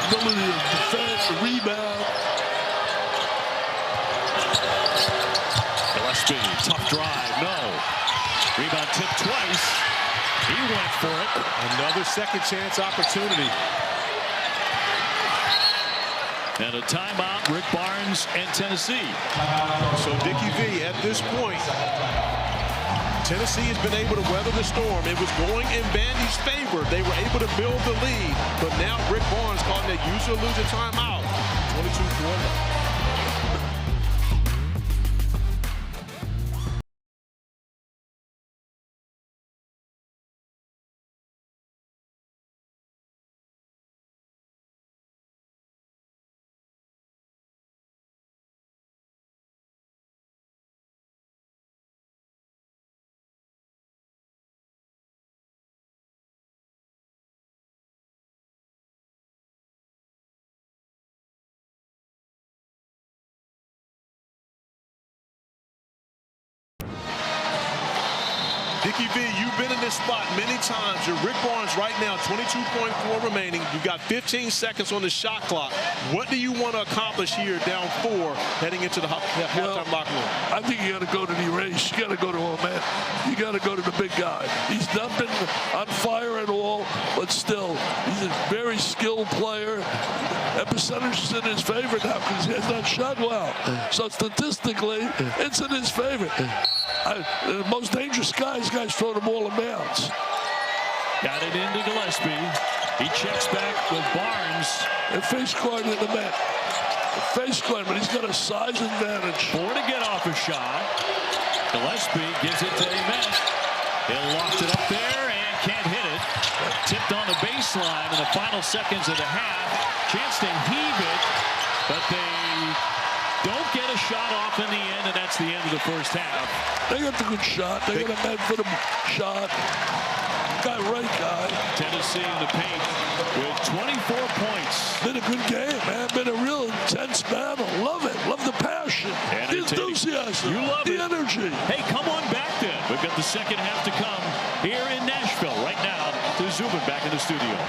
ability to defend, to rebound. Gillespie, tough drive, no. Rebound tipped twice. He went for it. Another second chance opportunity. And a timeout, Rick Barnes and Tennessee. So Dickie V, at this point, Tennessee has been able to weather the storm. It was going in Vandy's favor. They were able to build the lead, but now Rick Barnes calling that use or lose a timeout. 22-4. Dickie V, you've been in this spot many times. You're Rick Barnes right now, 22.4 remaining. You've got 15 seconds on the shot clock. What do you want to accomplish here down 4 heading into the halftime locker room? I think you got to go to the erase. You got to go to Ament. You got to go to the big guy. He's not been on fire at all, but still, he's a very skilled player. That percentage is in his favor now because he has not shot well. So statistically, it's in his favor. The most dangerous guys throw the ball in bounds. Got it into Gillespie. He checks back with Barnes. And face guard in the net. Face guard, but he's got a size advantage. 4 to get off a shot. Gillespie gives it to Ament. He'll loft it up there and can't hit it. Tipped on the baseline in the final seconds of the half. Chance to heave it, but they don't get a shot off in the end, and that's the end of the first half. They got the good shot. They got a man for the shot. Right guy. Tennessee in the paint with 24 points. Been a good game, man. Been a real intense battle. Love it. Love the passion. The enthusiasm. You love the it. energy. Hey, come on back then. We've got the second half to come here in Nashville. Right now, to Zubin back in the studio.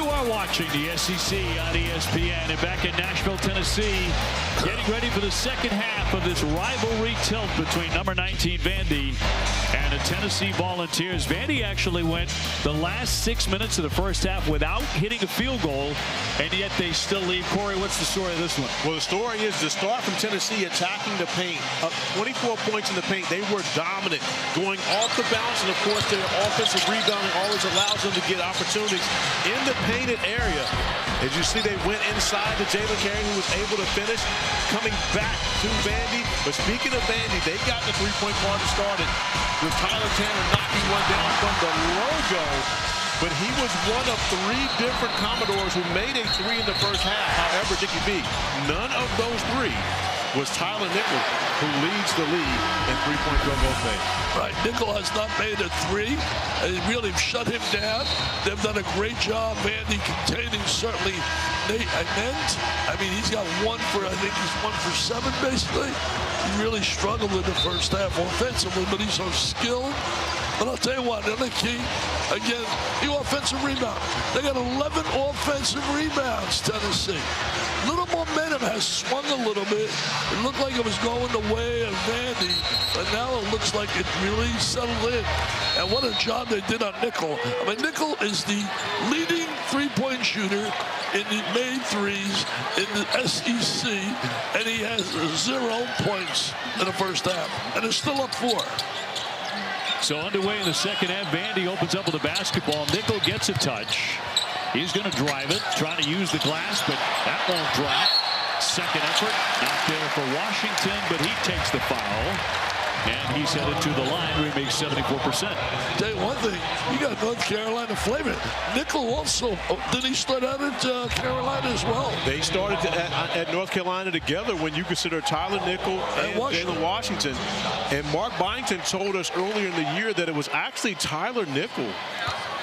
You are watching the SEC on ESPN, and back in Nashville, Tennessee, getting ready for the second half of this rivalry tilt between number 19 Vandy and the Tennessee Volunteers. Vandy actually went the last 6 minutes of the first half without hitting a field goal, and yet they still lead. Corey, what's the story of this one? Well, the story is the start from Tennessee attacking the paint. Up 24 points in the paint. They were dominant, going off the bounce, and of course their offensive rebounding always allows them to get opportunities in the painted area. As you see, they went inside to Jalen Carey, who was able to finish, coming back to Vandy. But speaking of Vandy, they got the three-point party started with Tyler Tanner knocking one down from the logo. But he was one of 3 different Commodores who made a 3 in the first half. However, Dickie B, none of those 3 was Tyler Nickel, who leads the league in three-point field goals made. Right, Nickel has not made a 3. They really shut him down. They've done a great job, Vandy, containing certainly Nate Ament. I mean, he's got 1 for, I think he's 1 for 7, basically. He really struggled in the first half offensively, but he's so skilled. But I'll tell you what, the key, again, the offensive rebound. They got 11 offensive rebounds, Tennessee. Little momentum has swung a little bit. It looked like it was going the way of Vandy, but now it looks like it really settled in. And what a job they did on Nickel. I mean, Nickel is the leading three-point shooter in the made threes in the SEC, and he has 0 points in the first half, and it's still up 4. So underway in the second half, Vandy opens up with a basketball. Nickel gets a touch. He's going to drive it, trying to use the glass, but that won't drop. Second effort, not there for Washington, but he takes the foul. And he's headed to the line where he makes 74%. Tell you one thing, you got North Carolina flavor. Nickel also, did he start out at Carolina as well? They started at North Carolina together when you consider Tyler Nickel and Jalen Washington. And Mark Byington told us earlier in the year that it was actually Tyler Nickel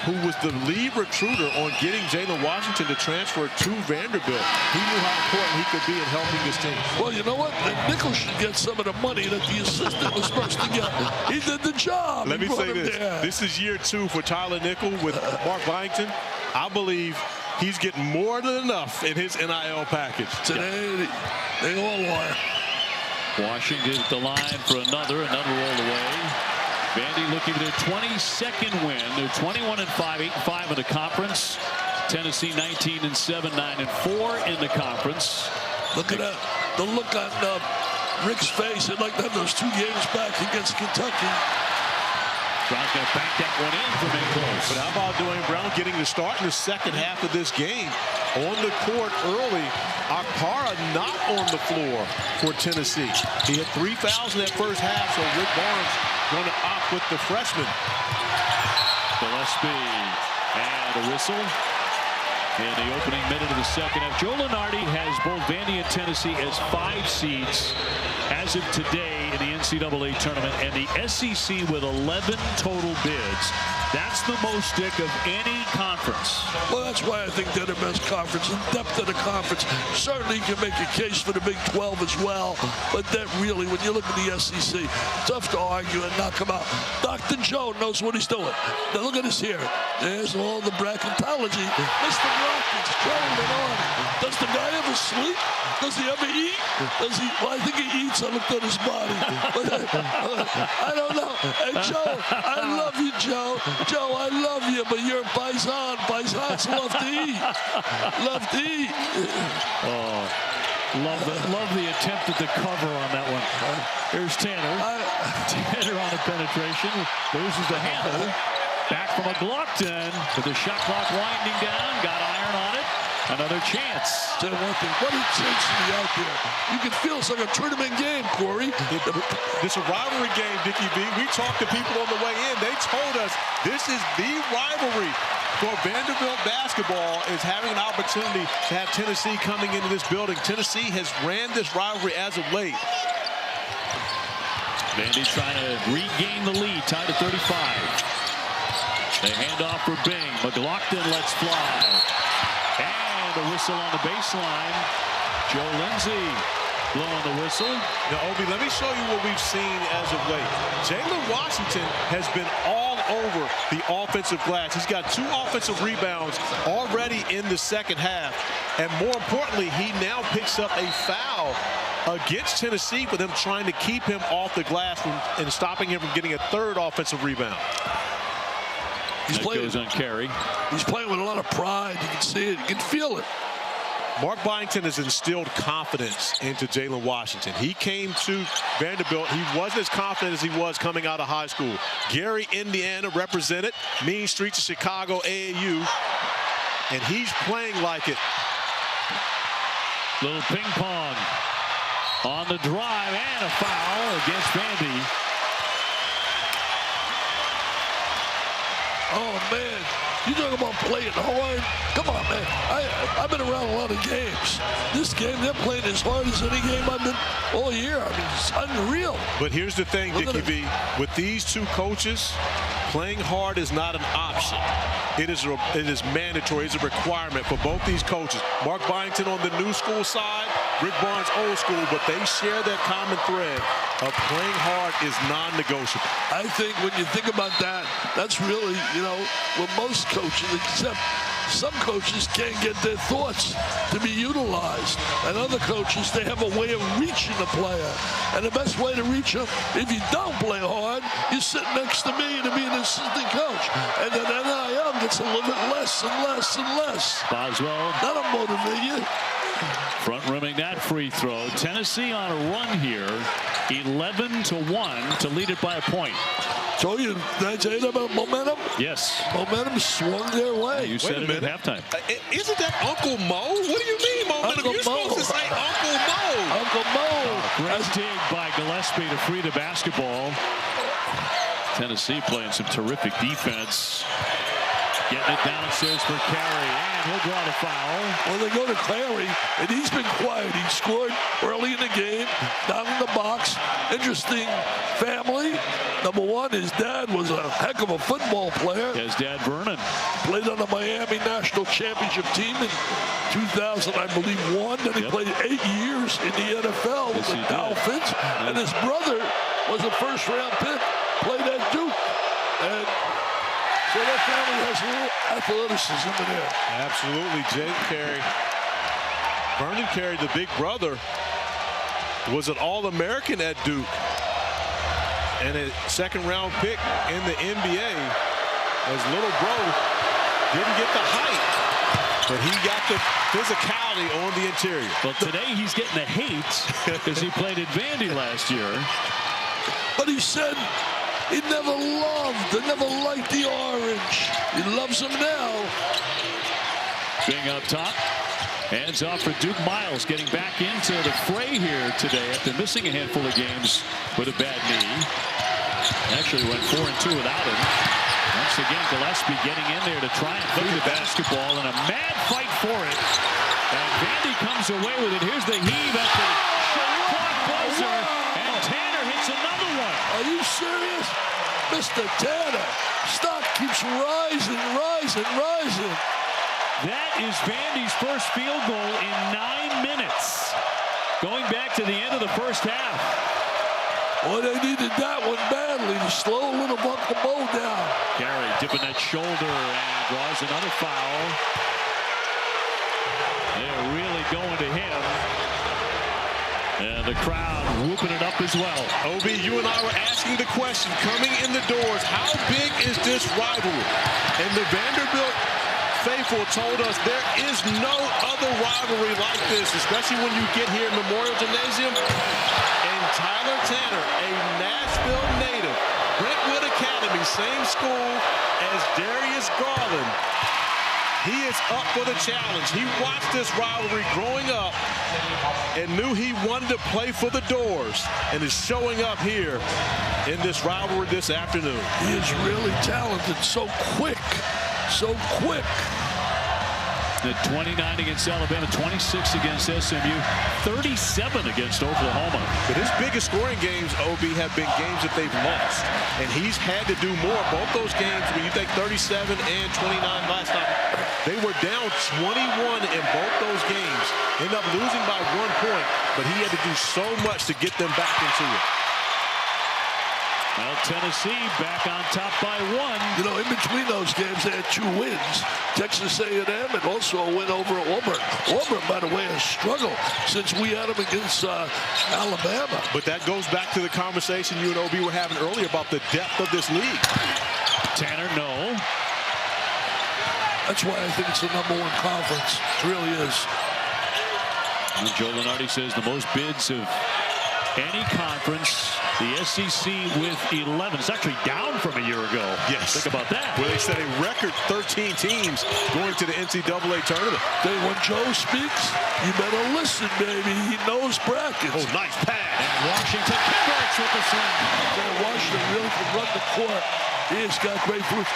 who was the lead recruiter on getting Jalen Washington to transfer to Vanderbilt. He knew how important he could be in helping his team. Well, you know what? Nickel should get some of the money that the assistant was supposed to get. He did the job. Let me say this. This is year 2 for Tyler Nickel with Mark Byington. I believe he's getting more than enough in his NIL package. Today, they all are. Washington at the line for another roll away. Vandy looking for their 22nd win. They're 21-5, 8-5 in the conference. Tennessee 19-7, 9-4 in the conference. Look at that. The look on Rick's face. He'd like to have those 2 games back against Kentucky. Brown's going to back that one in from in close. But how about Dwayne Brown getting the start in the second half of this game? On the court early, Akpara not on the floor for Tennessee. He had 3 fouls in that first half, so Rick Barnes going to opt with the freshman. Gillespie and a whistle in the opening minute of the second half. Joe Lunardi has both Vandy and Tennessee as 5 seeds as of today in the NCAA tournament, and the SEC with 11 total bids. That's the most, Dick, of any conference. Well, that's why I think they're the best conference. The depth of the conference. Certainly you can make a case for the Big 12 as well. But that really, when you look at the SEC, tough to argue and knock them out. Dr. Joe knows what he's doing. Now look at this here. There's all the bracketology. Mr. Rockets, Joe Lunardi. Does the guy ever sleep? Does he ever eat? Does he? Well, I think he eats. I looked at his body. I don't know. Hey, Joe, I love you, Joe. Joe, I love you, but you're a paisan. Paisans love to eat. Love to eat. Oh, love the attempt at the cover on that one. Here's Tanner. Tanner on a penetration. Loses the handle. Back from a Glockton. With the shot clock winding down. Got iron on it. Another chance. Tell you one thing, what intensity out there. You can feel it's like a tournament game, Corey. This is a rivalry game, Dickie B. We talked to people on the way in. They told us this is the rivalry for Vanderbilt basketball, is having an opportunity to have Tennessee coming into this building. Tennessee has ran this rivalry as of late. Vandy trying to regain the lead, tied at 35. They hand off for Bing. McLaughlin lets fly. And a whistle on the baseline. Joe Lindsay blowing the whistle. Now, Obi, let me show you what we've seen as of late. Jalen Washington has been all over the offensive glass. He's got 2 offensive rebounds already in the second half. And more importantly, he now picks up a foul against Tennessee with them trying to keep him off the glass and stopping him from getting a 3rd offensive rebound. He's playing, goes on Carey. He's playing with a lot of pride. You can see it. You can feel it. Mark Byington has instilled confidence into Jalen Washington. He came to Vanderbilt. He wasn't as confident as he was coming out of high school. Gary, Indiana represented, Mean Streets of Chicago, AAU, and he's playing like it. Little ping pong on the drive and a foul against Vandy. Oh, man. You talk about playing hard. Come on, man. I've been around a lot of games. This game, they're playing as hard as any game I've been all year. I mean, it's unreal. But here's the thing, Dickie V. With these 2 coaches, playing hard is not an option. It is mandatory. It's a requirement for both these coaches. Mark Byington on the new school side, Rick Barnes old school, but they share that common thread of playing hard is non-negotiable. I think when you think about that, that's really, you know, what most coaches, except some coaches can't get their thoughts to be utilized. And other coaches, they have a way of reaching the player. And the best way to reach them, if you don't play hard, you sit next to me to be an assistant coach. And then NIL gets a little bit less and less and less. Boswell. That'll motivate you. Front rimming that free throw. Tennessee on a run here, 11-1 to lead it by a point. Told you, did I tell you about momentum? Yes. Momentum swung their way. You said it at halftime. Isn't that Uncle Mo? What do you mean, momentum? You're supposed to say Uncle Mo. Uncle Mo. Great dig by Gillespie to free the basketball. Tennessee playing some terrific defense. Getting it downstairs for Carey, and he'll draw the foul. Well, they go to Clary, and he's been quiet. He scored early in the game, down in the box. Interesting family. Number one, his dad was a heck of a football player. His dad, Vernon. Played on the Miami National Championship team in 2000, I believe, won. Then he played 8 years in the NFL with the Dolphins. And his brother was a first-round pick, played at Duke. And so that family has a little athleticism in there. Absolutely. Jay Carey. Vernon Carey, the big brother, was an All-American at Duke. And a second-round pick in the NBA. As little bro didn't get the height, but he got the physicality on the interior. Well, today he's getting the hate because he played at Vandy last year. But he said he never loved and never liked the orange. He loves them now. Being up top. Hands off for Duke. Miles getting back into the fray here today after missing a handful of games with a bad knee. Actually went 4-2 without him. Once again, Gillespie getting in there to try and free the basketball in a mad fight for it. And Vandy comes away with it. Here's the heave at the shot clock buzzer. And Tanner hits another one. Are you serious? Mr. Tanner. Stock keeps rising, rising, rising. That is Vandy's first field goal in 9 minutes. Going back to the end of the first half. Well, they needed that one badly to slow little Uncle Mo down. Carey dipping that shoulder and draws another foul. They're really going to him. And the crowd whooping it up as well. Obi, you and I were asking the question coming in the doors, how big is this rivalry? And the Vanderbilt faithful told us there is no other rivalry like this, especially when you get here at Memorial Gymnasium. And Tyler Tanner, a Nashville native, Brentwood Academy, same school as Darius Garland. He is up for the challenge. He watched this rivalry growing up and knew he wanted to play for the Doors and is showing up here in this rivalry this afternoon. He is really talented, so quick. So quick. The 29 against Alabama, 26 against SMU, 37 against Oklahoma. But his biggest scoring games, OB, have been games that they've lost. And he's had to do more. Both those games, when you think 37 and 29 last time, They were down 21 in both those games. Ended up losing by 1 point, but he had to do so much to get them back into it. Well, Tennessee back on top by 1. You know, in between those games, they had 2 wins. Texas A&M and also a win over Auburn. Auburn, by the way, has struggled since we had them against Alabama. But that goes back to the conversation you and OB were having earlier about the depth of this league. Tanner, no. That's why I think it's the #1 conference. It really is. And Joe Lunardi says the most bids of any conference. The SEC with 11. It's actually down from a year ago. Yes. Think about that. Well, they set a record 13 teams going to the NCAA tournament. When Joe speaks, you better listen, baby. He knows brackets. Oh, nice pass. And Washington converts with the slam. Washington really can run the court. He has got great boots.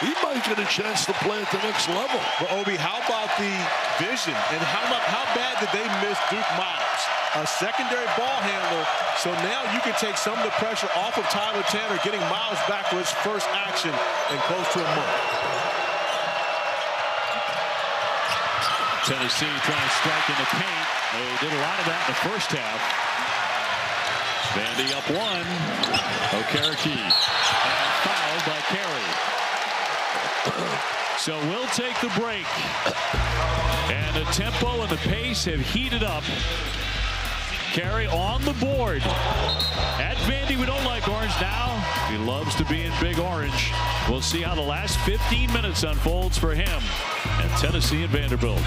He might get a chance to play at the next level. But, Obi, how about the vision? And how bad did they miss Duke Miles? A secondary ball handler, so now you can take some of the pressure off of Tyler Tanner, getting Miles back for his first action in close to a month. Tennessee trying to strike in the paint. They did a lot of that in the first half. Vandy up 1. Okereke. And fouled by Carey. So we'll take the break. And the tempo and the pace have heated up. Carey on the board. At Vandy, we don't like orange now. He loves to be in big orange. We'll see how the last 15 minutes unfolds for him at Tennessee and Vanderbilt.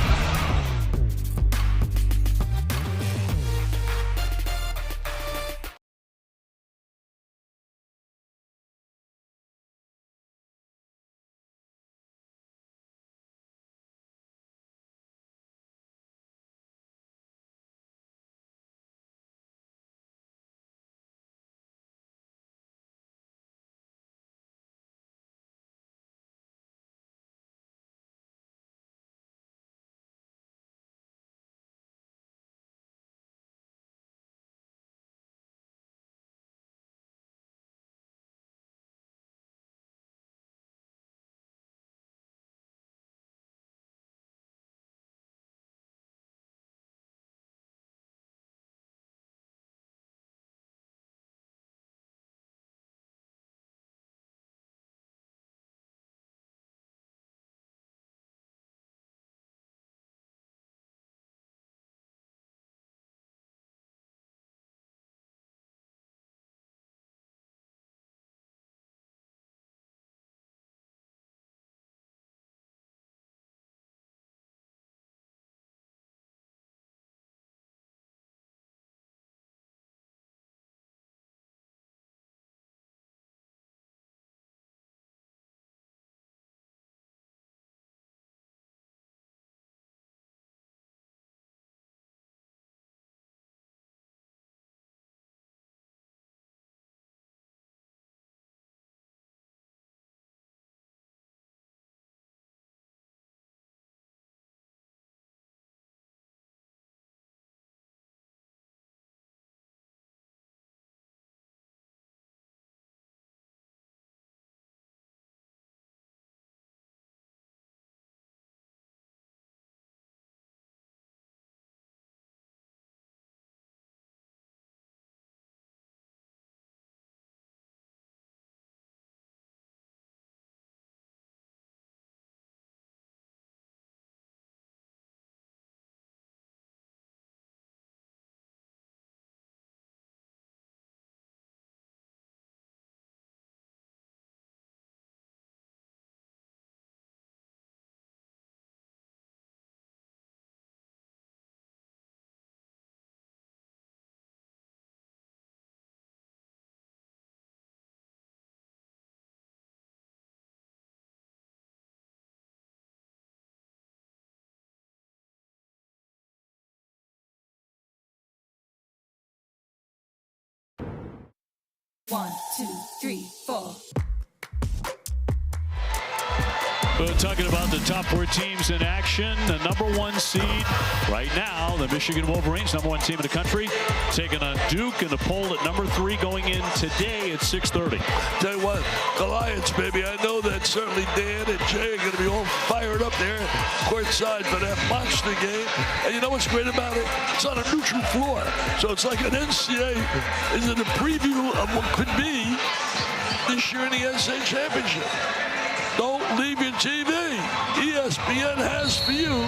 One, two, three, four. Talking about the top 4 teams in action, the #1 seed right now, the Michigan Wolverines, #1 team in the country, taking on Duke in the poll at #3 going in today at 6:30. Tell you what, the Lions, baby, I know that certainly Dan and Jay are going to be all fired up there courtside for that monster game. And you know what's great about it? It's on a neutral floor. So it's like an NCAA is it a preview of what could be this year in the NCAA championship. Don't leave your TV. ESPN has for you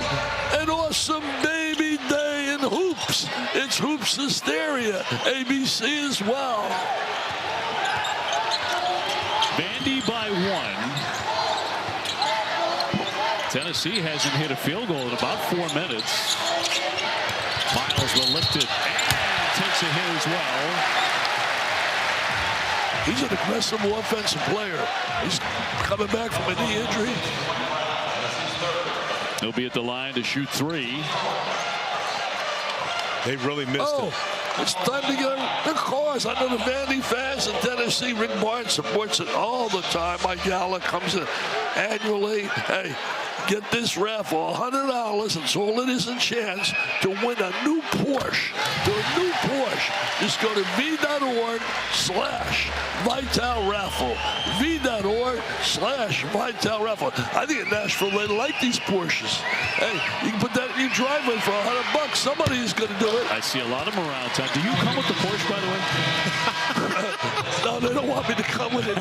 an awesome baby day in hoops. It's hoops hysteria. ABC as well. Vandy by 1. Tennessee hasn't hit a field goal in about 4 minutes. Miles will lift it and takes a hit as well. He's an aggressive offensive player. He's coming back from a knee injury. He'll be at the line to shoot 3. They really missed him. It's time to get the cause. I know the Vandy fans in Tennessee. Rick Barnes supports it all the time. Mike Gala comes in annually. Hey, get this raffle, $100. It's all it is in chance to win a new Porsche. To a new Porsche. Just go to v.org/Vital Raffle. v.org/Vital Raffle. I think in Nashville they like these Porsches. Hey, you can put that in your driveway for $100. Somebody is going to do it. I see a lot of them around town. Do you come with the Porsche, by the way? No, they don't want me to come with it.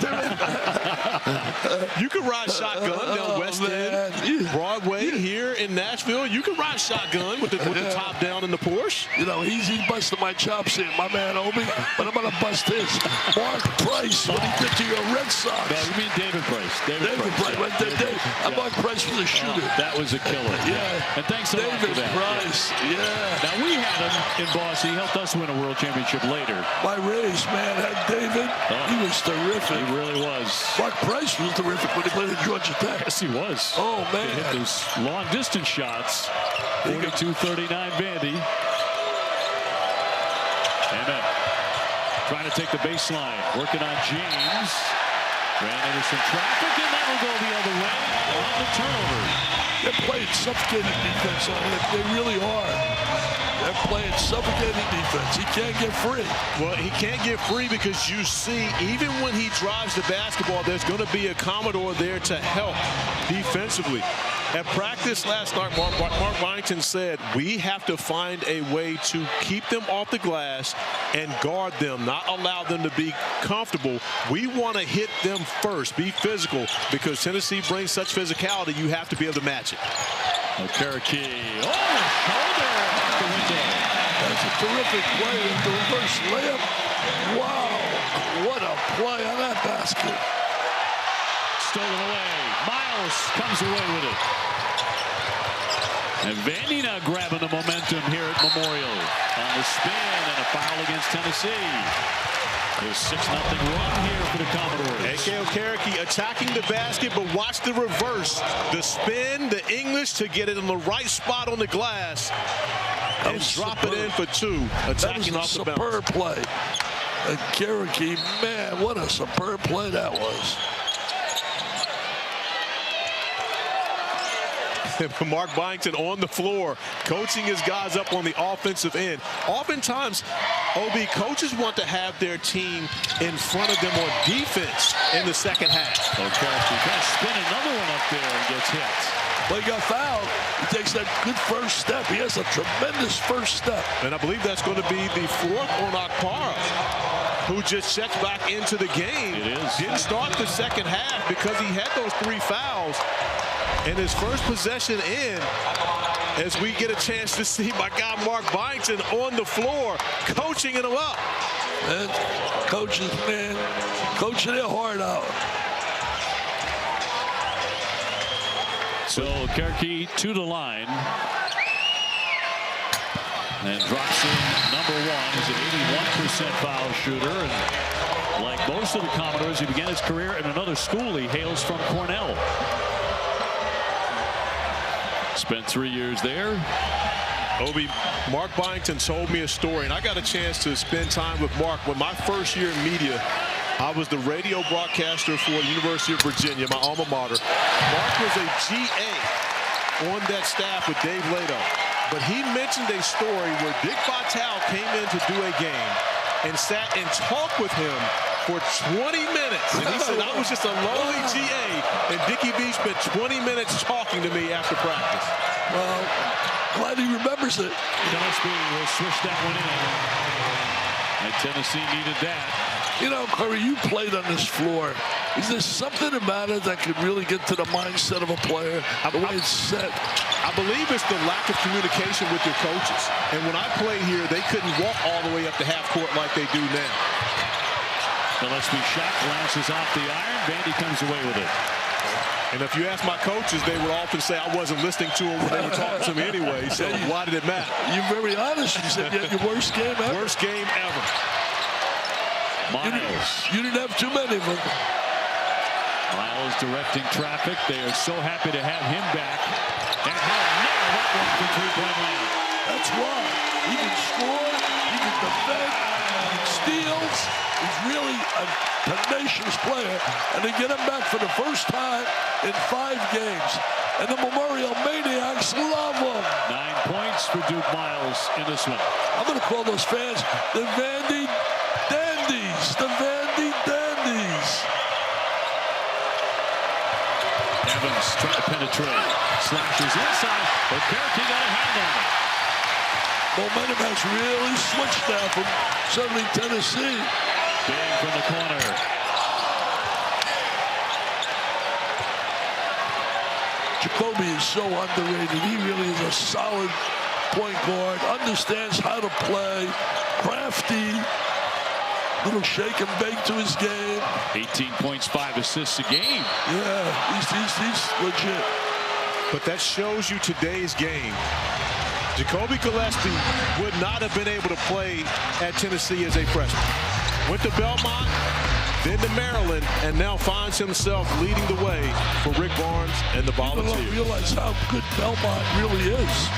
You can ride shotgun down West End, Broadway here in Nashville. You can ride shotgun with the top down in the Porsche. You know, he's busting my chops here, my man Obi, but I'm going to bust his. Mark Price, what he did to your Red Sox. No, you mean David Price. David Price. Right there, Dave. Mark Price was a shooter. That was a killer. Yeah. And thanks a lot for David that. Price. Yeah. Now, we had him in Boston. He helped us win a world championship later. My Rays, man, had David. He was terrific. He really was. Mark Price was terrific when he played at Georgia Tech. Yes, he was. Oh, man. He hit those long-distance shots. 42-39 Vandy. Amen. Trying to take the baseline. Working on James. Ran into some traffic, and that will go the other way on the turnover. They're playing suffocating defense on him. They really are. They're playing suffocating defense. He can't get free. Well, he can't get free because you see, even when he drives the basketball, there's going to be a Commodore there to help defensively. At practice last night, Mark Byington said, we have to find a way to keep them off the glass and guard them, not allow them to be comfortable. We want to hit them first, be physical, because Tennessee brings such physicality, you have to be able to match it. Okereke. Shoulder off the window. That's a terrific play with the reverse layup. Wow, what a play on that basket. Stolen away. Miles comes away with it. And Vandy now grabbing the momentum here at Memorial. On the spin and a foul against Tennessee. There's 6-0 run here for the Commodores. A.K. Okereke attacking the basket, but watch the reverse. The spin, the English to get it in the right spot on the glass. And drop it in for 2. Attacking off the bounce. Superb play. Okereke, man, what a superb play that was. Mark Byington on the floor, coaching his guys up on the offensive end. Oftentimes, OB, coaches want to have their team in front of them on defense in the second half. Okereke can spin another one up there and gets hit. But he got fouled. He takes that good first step. He has a tremendous first step. And I believe that's going to be the 4th on Okpara, who just checks back into the game. It is. Didn't start the second half because he had those 3 fouls. And his first possession in, as we get a chance to see my guy Mark Byington on the floor, coaching him up. And coaches, man, coaching their heart out. So Okereke to the line. And drops in #1. He's an 81% foul shooter. And like most of the Commodores, he began his career in another school. He hails from Cornell. Spent 3 years there. Obi, Mark Byington told me a story, and I got a chance to spend time with Mark when my first year in media I was the radio broadcaster for the University of Virginia, my alma mater. Mark was a GA on that staff with Dave Lato. But he mentioned a story where Dick Vitale came in to do a game and sat and talked with him for 20 minutes. And he said, I was just a lowly GA, and Dickie V spent 20 minutes talking to me after practice. Well, glad he remembers it. Gillespie will switch that one in. And Tennessee needed that. You know, Curry, you played on this floor. Is there something about it that could really get to the mindset of a player, the way it's set? I believe it's the lack of communication with your coaches. And when I played here, they couldn't walk all the way up to half court like they do now. Gillespie shot glances off the iron. Vandy comes away with it. And if you ask my coaches, they would often say I wasn't listening to them when they were talking to me anyway, so why did it matter? You're very honest. You said you had your worst game ever. Worst game ever. Miles. You didn't have too many of them. Miles directing traffic. They are so happy to have him back. And he'll never let one from three-point land. That's why. He can score, he can defend, he steals. He's really a tenacious player. And they get him back for the first time in 5 games. And the Memorial Maniacs love him. 9 points for Duke Miles in this one. I'm going to call those fans the Vandy Dandies. The Vandy Dandies. Evans trying to penetrate. Slashes inside, but Berkey got a hand on it. Momentum has really switched now from certainly Tennessee. Big from the corner. Jacoby is so underrated. He really is a solid point guard, understands how to play, crafty, little shake and bake to his game. 18 points, 5 assists a game. Yeah, he's legit. But that shows you today's game. Jacoby Gillespie would not have been able to play at Tennessee as a freshman. Went to Belmont, then to Maryland, and now finds himself leading the way for Rick Barnes and the Volunteers. People don't realize how good Belmont really is.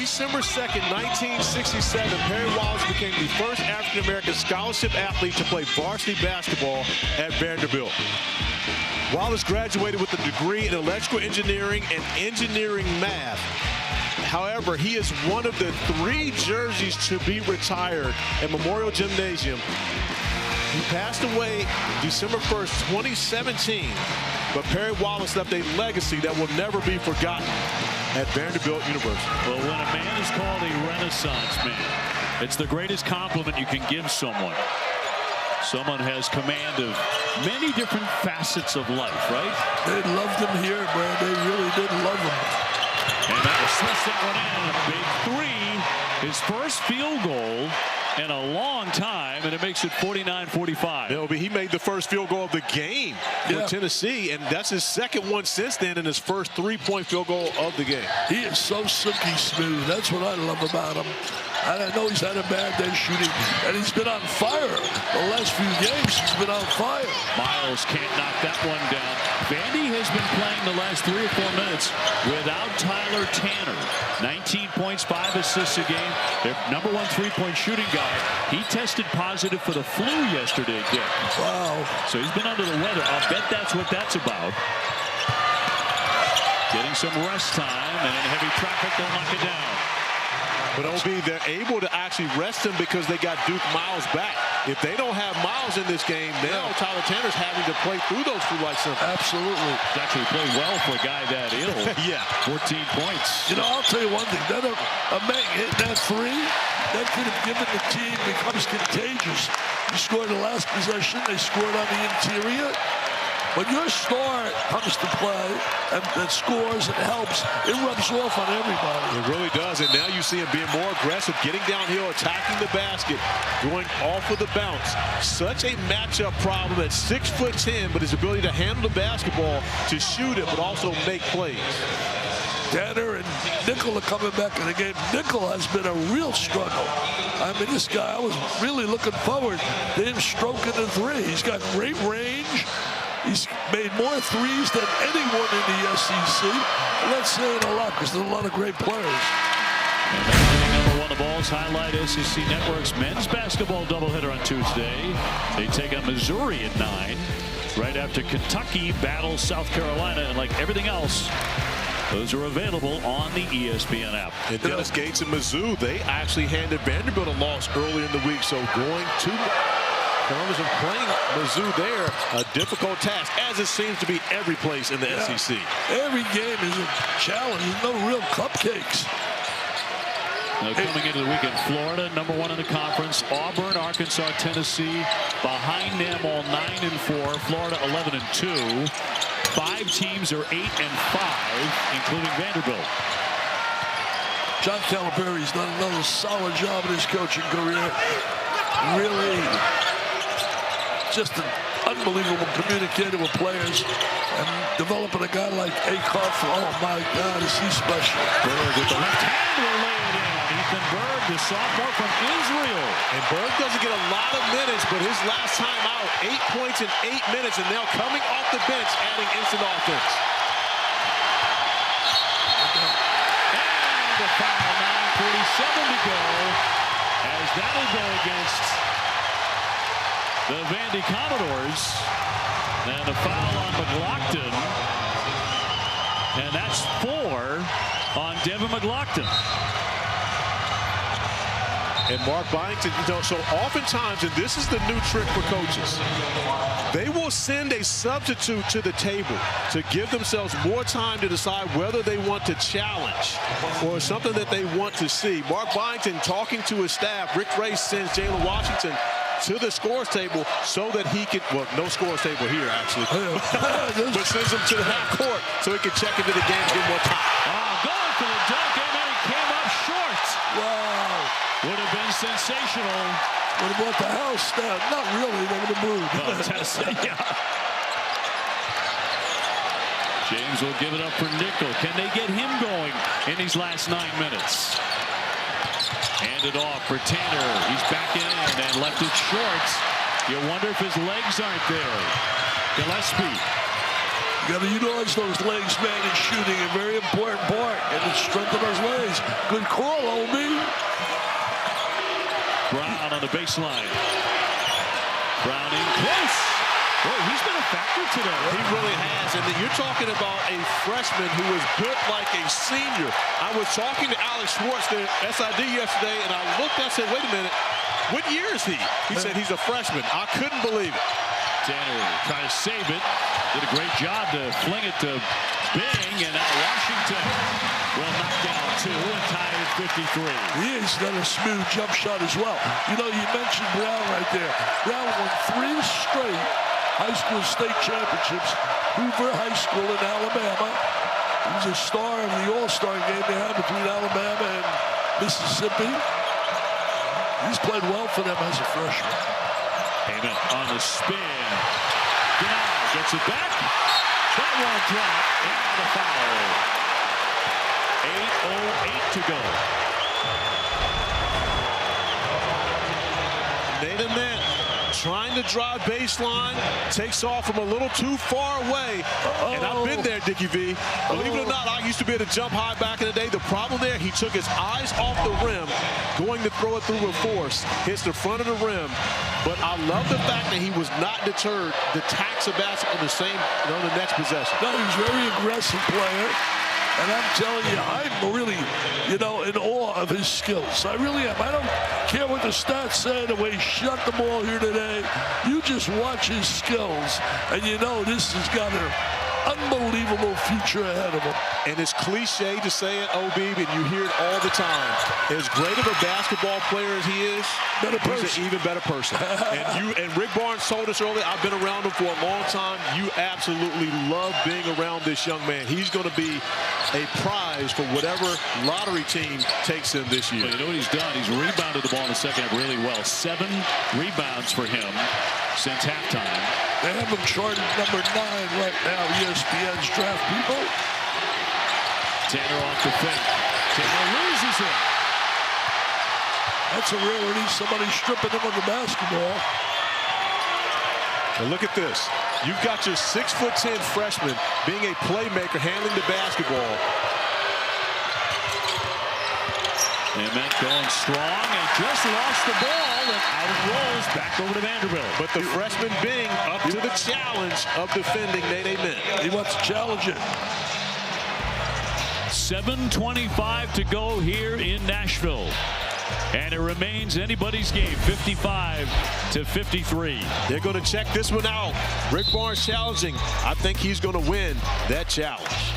December 2nd, 1967, Perry Wallace became the first African-American scholarship athlete to play varsity basketball at Vanderbilt. Wallace graduated with a degree in electrical engineering and engineering math. However, he is one of the 3 jerseys to be retired at Memorial Gymnasium. He passed away December 1st, 2017, but Perry Wallace left a legacy that will never be forgotten at Vanderbilt University. Well, when a man is called a Renaissance man, it's the greatest compliment you can give someone. Someone has command of many different facets of life, right? They loved him here, Brad. They really did love him. And that will switch that one in. Big 3. His first field goal in a long time, and it makes it 49-45. He made the first field goal of the game for Tennessee, and that's his second one since then, and his first 3-point field goal of the game. He is so silky smooth. That's what I love about him. And I know he's had a bad day shooting, and he's been on fire. The last few games, he's been on fire. Miles can't knock that one down. Vandy has been playing the last 3 or 4 minutes without Tyler Tanner. 19 points, 5 assists a game. Their #1 3-point shooting guy. He tested positive for the flu yesterday, Dick. Wow. So he's been under the weather. I'll bet that's what that's about. Getting some rest time, and in heavy traffic, they'll knock it down. But OB, they're able to actually rest him because they got Duke Miles back. If they don't have Miles in this game, now Tyler Tanner's having to play through those flu like something. Absolutely. He's actually played well for a guy that ill. Yeah. 14 points. You know, I'll tell you one thing. That a man hitting that 3, that could have given the team becomes contagious. You scored the last possession. They scored on the interior. When your star comes to play and scores and helps, it rubs off on everybody. It really does, and now you see him being more aggressive, getting downhill, attacking the basket, going off of the bounce. Such a matchup problem at 6'10", but his ability to handle the basketball, to shoot it, but also make plays. Tanner and Nickel are coming back in the game. Nickel has been a real struggle. I mean, this guy, I was really looking forward to him stroking the 3. He's got great range. He's made more threes than anyone in the SEC. That's saying a lot because there's a lot of great players. #1 of Ball's Highlight SEC Network's men's basketball doubleheader on Tuesday. They take on Missouri at 9. Right after Kentucky battles South Carolina, and like everything else, those are available on the ESPN app. And Dennis Gates and Mizzou, they actually handed Vanderbilt a loss earlier in the week, so going to Columbus and playing Mizzou there, a difficult task, as it seems to be every place in the SEC. Every game is a challenge. There's no real cupcakes. Now coming into the weekend, Florida, #1 in the conference. Auburn, Arkansas, Tennessee, behind them all 9-4. Florida 11-2. 5 teams are 8-5, including Vanderbilt. John Calipari's done another solid job in his coaching career. Really, just an unbelievable communicator with players, and developing a guy like Acuff. Oh my God, is he special? Berg with the left hand will lay it in. Ethan Berg, the sophomore from Israel. And Berg doesn't get a lot of minutes, but his last time out, 8 points in 8 minutes, and now coming off the bench, adding instant offense. And the foul, 9:47 to go, as that'll go against the Vandy Commodores. And a foul on McLaughlin. And that's 4 on Devin McLaughlin. And Mark Byington, so oftentimes, and this is the new trick for coaches, they will send a substitute to the table to give themselves more time to decide whether they want to challenge or something that they want to see. Mark Byington talking to his staff. Rick Ray sends Jalen Washington to the scores table so that he could, well, no scores table here actually, but sends him to the half court so he can check into the game and get more time. Going for the dunk, and then he came up short. Wow. Would have been sensational. Would have brought the house down. Not really, they would have moved. Oh, Tennessee, yeah. James will give it up for Nickel. Can they get him going in these last 9 minutes? Hand it off for Tanner. He's back in and left it short. You wonder if his legs aren't there. Gillespie You got to utilize those legs, man, in shooting. A very important part. And the strength of those legs. Good call, OB. Brown on the baseline. Brown in close. Boy, he's been a factor today. He really has. And then you're talking about a freshman who is built like a senior. I was talking to Alex Schwartz, the SID, yesterday, and I looked and said, wait a minute, what year is he? He said he's a freshman. I couldn't believe it. Tanner trying to save it. Did a great job to fling it to Bing, and now Washington will knock down 2 and tie it at 53. He's got a smooth jump shot as well. You know, you mentioned Brown right there. Brown won 3 straight high school state championships. Hoover High School in Alabama. He was a star of the All-Star game they had between Alabama and Mississippi. He's played well for them as a freshman. Payment on the spin. Now gets it back. That one dropped and a foul. 8:08 to go. Nathan Mint trying to drive baseline, takes off from a little too far away. And I've been there, Dickie V. Believe it or not, I used to be able to jump high back in the day. The problem there, he took his eyes off the rim, going to throw it through with force, hits the front of the rim. But I love the fact that he was not deterred to tax a basket on the next possession. No, he's a very aggressive player. And I'm telling you, I'm really, in awe of his skills. I really am. I don't care what the stats say, the way he shot the ball here today. You just watch his skills, and you know this has got an unbelievable future ahead of him. And it's cliche to say it, OB, and you hear it all the time. As great of a basketball player as he is, he's an even better person. and Rick Barnes told us earlier, I've been around him for a long time. You absolutely love being around this young man. He's going to be a prize for whatever lottery team takes him this year. Well, you know what he's done? He's rebounded the ball in the second half really well. 7 rebounds for him since halftime. They have him charted number 9 right now, ESPN's draft people. Tanner off the fake. Tanner loses it. That's a rarity, somebody stripping him of the basketball. And look at this. You've got your 6'10" freshman being a playmaker, handling the basketball. And Met going strong and just lost the ball, and out it rolls back over to Vanderbilt. But the freshman being up to the challenge of defending Nene Mint. He wants to challenge it. 7:25 to go here in Nashville. And it remains anybody's game, 55-53. They're going to check this one out. Rick Barnes challenging. I think he's going to win that challenge.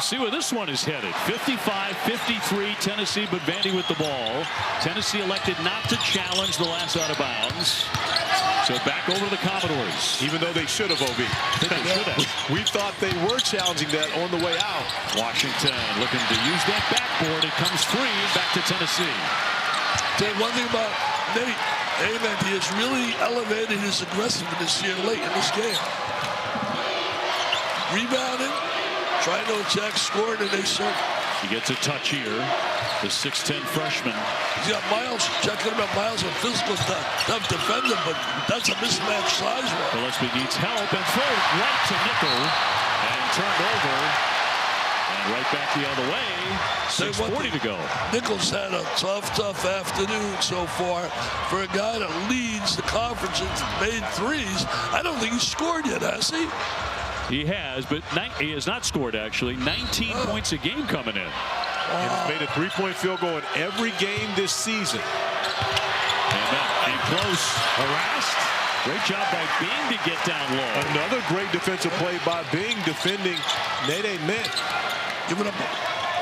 See where this one is headed. 55-53 Tennessee, but Vandy with the ball. Tennessee elected not to challenge the last out of bounds. So back over to the Commodores. Even though they should have, OB. We thought they were challenging that on the way out. Washington looking to use that backboard. It comes free back to Tennessee. Tell you one thing about Nate, amen, he has really elevated his aggressiveness here late in this game. Rebounding, trying to attack, scoring, and they serve. He gets a touch here. The 6'10 freshman. He's got Miles, checking about Miles on physical stuff. Tough defender, but that's a mismatch size-wise. Gillespie needs help and throw it right to Nickel. And turned over. And right back the other way. 6:40 to go. Nichols had a tough afternoon so far for a guy that leads the conference and made threes. I don't think he's scored yet, has he? He has, but he has not scored, actually. 19 points a game coming in. And he's made a three-point field goal in every game this season. And close. Harassed. Great job by Bing to get down low. Another great defensive play by Bing defending Nede Mint. Giving up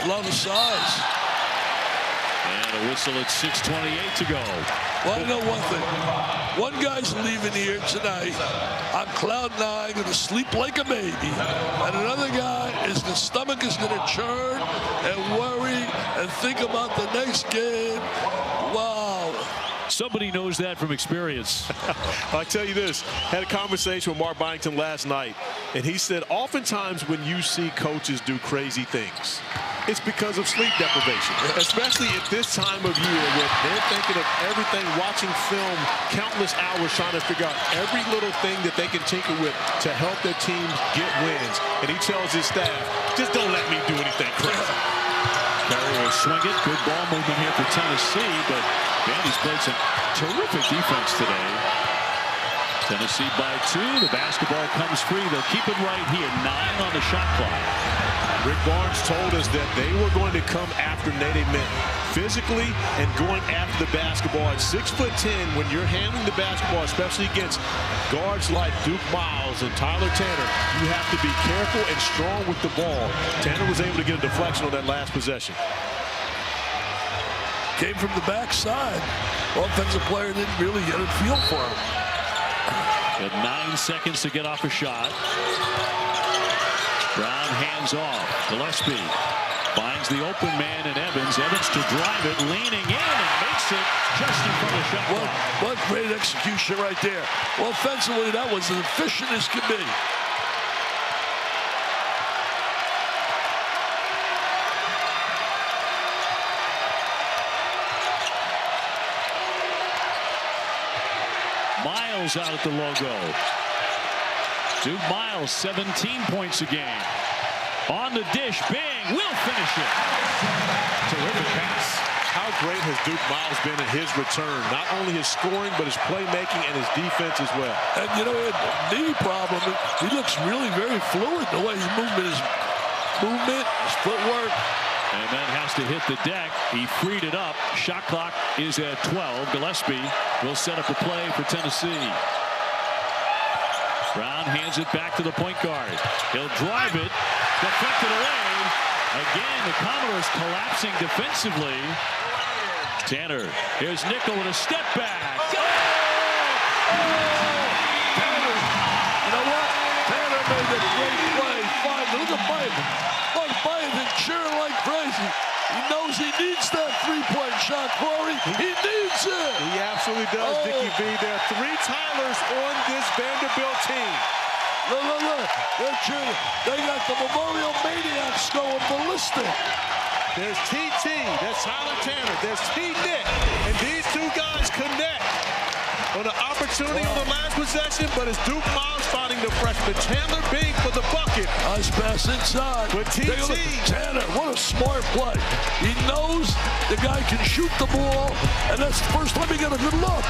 a lot of size. And a whistle at 6:28 to go. Well, I know one thing. One guy's leaving here tonight on cloud nine, going to sleep like a baby. And another guy, his stomach is going to churn and worry and think about the next game. Wow. Somebody knows that from experience. I'll tell you this. Had a conversation with Mark Byington last night, and he said oftentimes when you see coaches do crazy things, it's because of sleep deprivation, especially at this time of year when they're thinking of everything, watching film, countless hours trying to figure out every little thing that they can tinker with to help their teams get wins. And he tells his staff, just don't let me do anything crazy. Carey will swing it. Good ball movement here for Tennessee, but Vandy's played some terrific defense today. Tennessee by 2. The basketball comes free. They'll keep it right here. 9 on the shot clock. Rick Barnes told us that they were going to come after Nede Mint physically and going after the basketball. At 6'10", when you're handling the basketball, especially against guards like Duke Miles and Tyler Tanner, you have to be careful and strong with the ball. Tanner was able to get a deflection on that last possession. Came from the backside. Offensive player didn't really get a feel for him. At 9 seconds to get off a shot. Brown hands off. Gillespie finds the open man in Evans. Evans to drive it, leaning in and makes it just in front of the shot clock. What great execution right there. Well, offensively, that was as efficient as could be. Miles out at the logo. Duke Miles, 17 points a game. On the dish, Bing will finish it. Terrific pass. How great has Duke Miles been in his return? Not only his scoring, but his playmaking and his defense as well. And, you know, he had a knee problem. He looks really very fluid the way his movement, his footwork. And then has to hit the deck. He freed it up. Shot clock is at 12. Gillespie will set up a play for Tennessee. Brown hands it back to the point guard. He'll drive it. Deflected away. Again, the Commodores collapsing defensively. Tanner. Here's Nickel with a step back. Tanner. You know what? Tanner made a great play. Look at Byington. Byington cheering like crazy. He knows he needs that three-point shot, Corey. He needs it. He absolutely does, Dickie V. There are 3 Tylers on this Vanderbilt team. Look. They're cheering. They got the Memorial Maniacs going ballistic. There's TT. There's Tyler Tanner. There's T-Nick. And these 2 guys connect on an opportunity on the last possession, but it's Duke Miles finding the freshman Chandler Bing for the bucket. Nice pass inside. But TT. Tanner, what a smart play. He knows the guy can shoot the ball, and that's the first time he got a good look.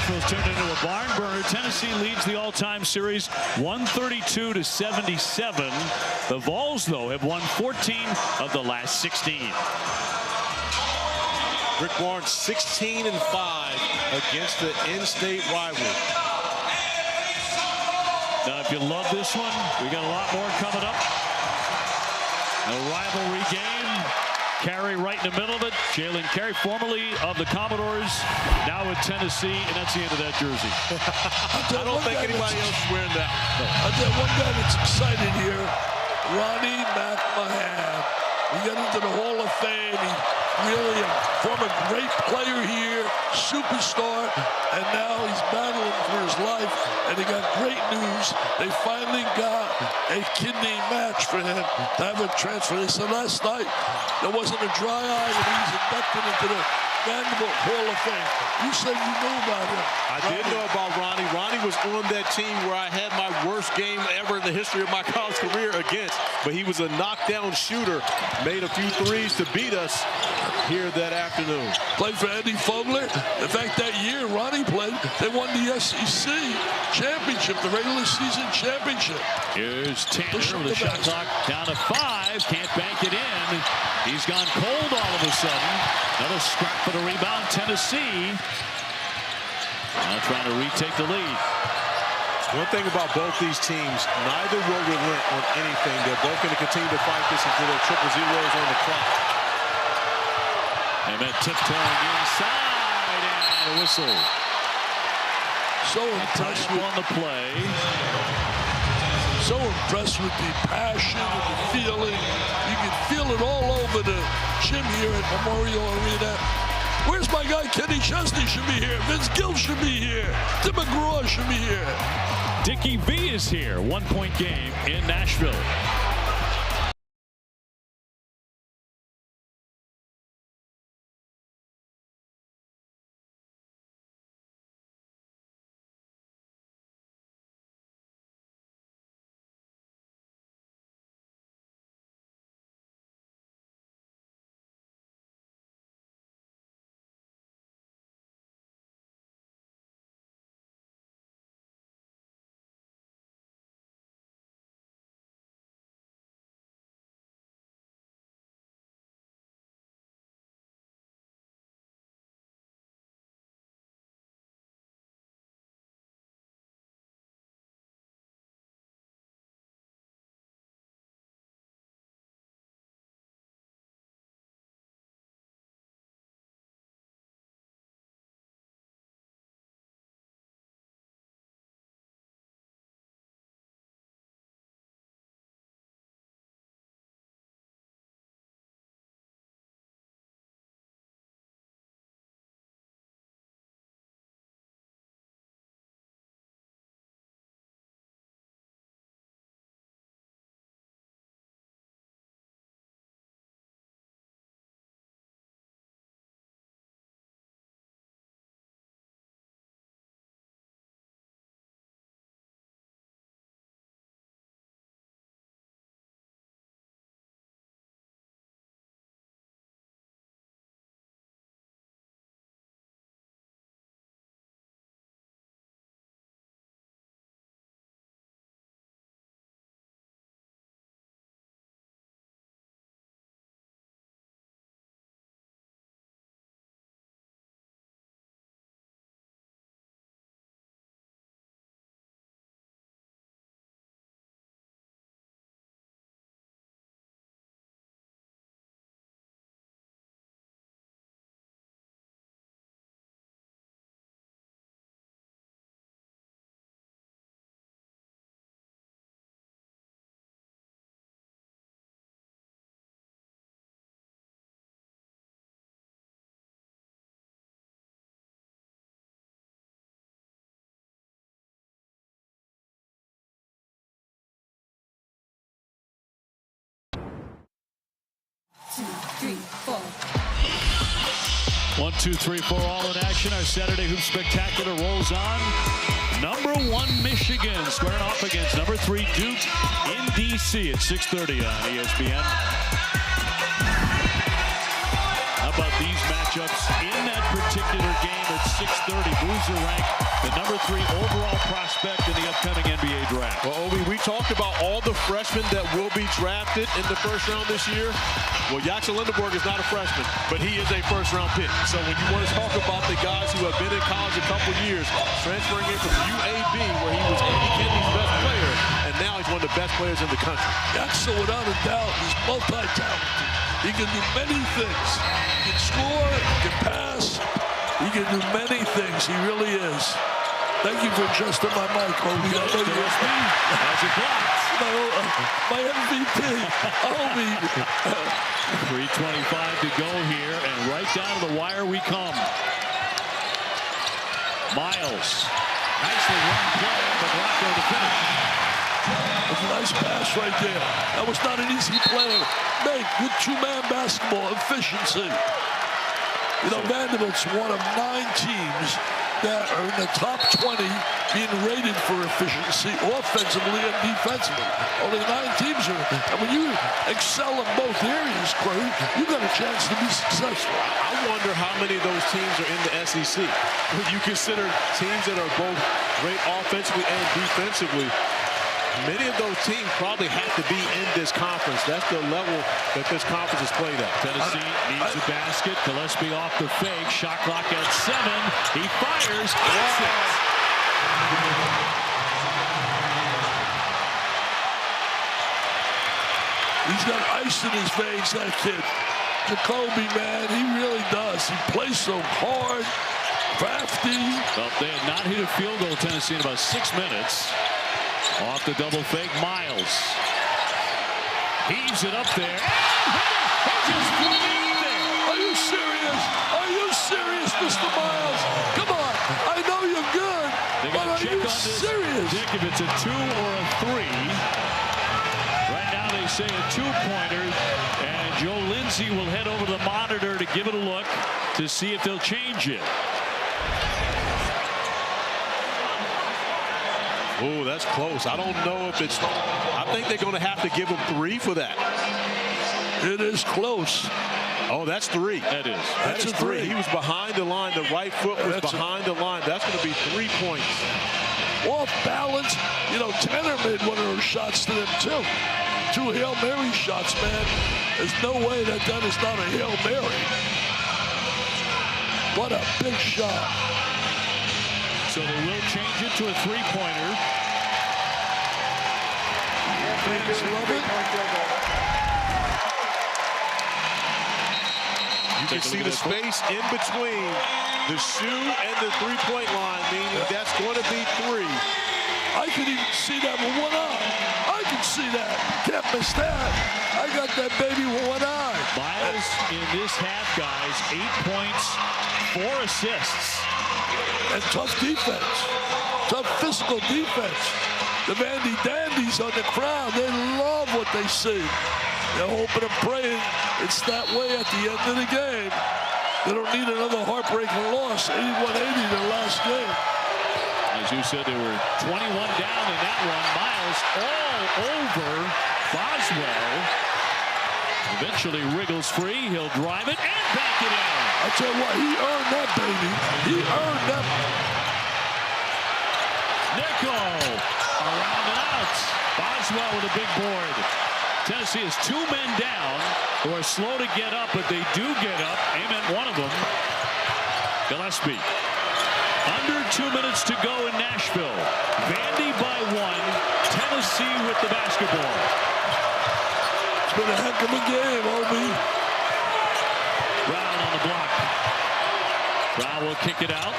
Nashville's turned into a barn burner. Tennessee leads the all-time series 132-77. The Vols, though, have won 14 of the last 16. Rick Barnes 16-5 against the in-state rival. Now, if you love this one, we got a lot more coming up. A rivalry game. Carey right in the middle of it. Jalen Carey, formerly of the Commodores, now with Tennessee, and that's the end of that jersey. I don't think anybody else is wearing that. No. I'll tell you one guy that's excited here, Ronnie McMahon. He got into the Hall of Fame. He really a former great player here, superstar, and now he's battling for his life. And they got great news. They finally got a kidney match for him to have a transfer. They said last night there wasn't a dry eye when he's inducted into the Vanderbilt Hall of Fame. You said you knew about him. I did know about Ronnie. Ronnie was on that team where I had my worst game ever in the history of my college career against. But he was a knockdown shooter. Made a few threes to beat us here that afternoon. Played for Eddie Fogler. In fact, that year Ronnie played, they won the SEC championship, the regular season championship. Here's Tanner with the shot clock down to 5. Can't bank it in. He's gone cold all of a sudden. Another scrap for the rebound. Tennessee now trying to retake the lead. One thing about both these teams, neither will relent on anything. They're both going to continue to fight this until their triple zeros on the clock. And then tiptoeing inside and a whistle. So impressed on the play. So impressed with the passion and the feeling. You can feel it all over the gym here at Memorial Arena. Where's my guy Kenny Chesney should be here. Vince Gill should be here. Tim McGraw should be here. Dickie V is here. 1-point game in Nashville. Two, three, four. 1, 2, 3, 4, all in action. Our Saturday Hoop Spectacular rolls on. Number 1 Michigan squaring off against number 3 Duke in DC at 6:30 on ESPN. How about these matchups in that particular game at 6:30. Blues are ranked the #3 overall prospect in the upcoming NBA draft. Well, Obi, we talked about all the freshmen that will be drafted in the first round this year. Well, Jackson Lindenberg is not a freshman, but he is a first-round pick. So when you want to talk about the guys who have been in college a couple years, transferring in from UAB, where he was Andy Kennedy's best player, and now he's one of the best players in the country. Jackson, without a doubt, is multi-talented. He can do many things. He can score, he can pass, he can do many things. He really is. Thank you for adjusting my mic, Obi. I know you're As it blocks. my MVP. Obi. 3:25 to go here, and right down to the wire we come. Miles. Nicely run play, but Rocco to finish. That's a nice pass right there. That was not an easy play. Make good two-man basketball efficiency. You know, Vanderbilt's one of 9 teams that are in the top 20 being rated for efficiency offensively and defensively. Only 9 teams are. And when you excel in both areas, Clay, you got a chance to be successful. I wonder how many of those teams are in the SEC. When you consider teams that are both great offensively and defensively, many of those teams probably have to be in this conference. That's the level that this conference is played at. Tennessee needs a basket. Gillespie off the fake. Shot clock at 7. He fires. That's it. He's got ice in his veins, that kid. Jacoby, man, he really does. He plays so hard, crafty. Well, they had not hit a field goal, Tennessee, in about 6 minutes. Off the double fake, Miles. Heaves it up there. He just put it in there. Are you serious? Are you serious, Mr. Miles? Come on. I know you're good. But are you serious? Dick, if it's a 2 or a 3. Right now they say a 2-pointer. And Joe Lindsay will head over to the monitor to give it a look to see if they'll change it. Oh, that's close. I don't know if it's... I think they're going to have to give him 3 for that. It is close. Oh, that's 3. That is. That's a 3. He was behind the line. The right foot was behind the line. That's going to be 3 points. Off balance. You know, Tanner made one of those shots to them, too. 2 Hail Mary shots, man. There's no way that is not a Hail Mary. What a big shot. So they will change it to a 3-pointer. Fans love it. You can see the space in between the shoe and the 3-point line, meaning that's going to be 3. I can even see that with one eye. I can see that. Can't miss that. I got that baby with one eye. Miles in this half, guys, 8 points, 4 assists. And tough defense. Tough physical defense. The Vandy Dandies on the crowd, they love what they see. They're hoping and praying it's that way at the end of the game. They don't need another heartbreaking loss, 81-80 their last game. As you said, they were 21 down in that one. Miles all over Boswell. Eventually wriggles free. He'll drive it and back it in. I tell you what, he earned that, baby. He earned that. Nico around and out. Boswell with a big board. Tennessee has 2 men down who are slow to get up, but they do get up. Amen, one of them. Gillespie. Under 2 minutes to go in Nashville. Vandy by 1. Tennessee with the basketball. It's been a heck of a game, Obi. Brown on the block. Brown will kick it out.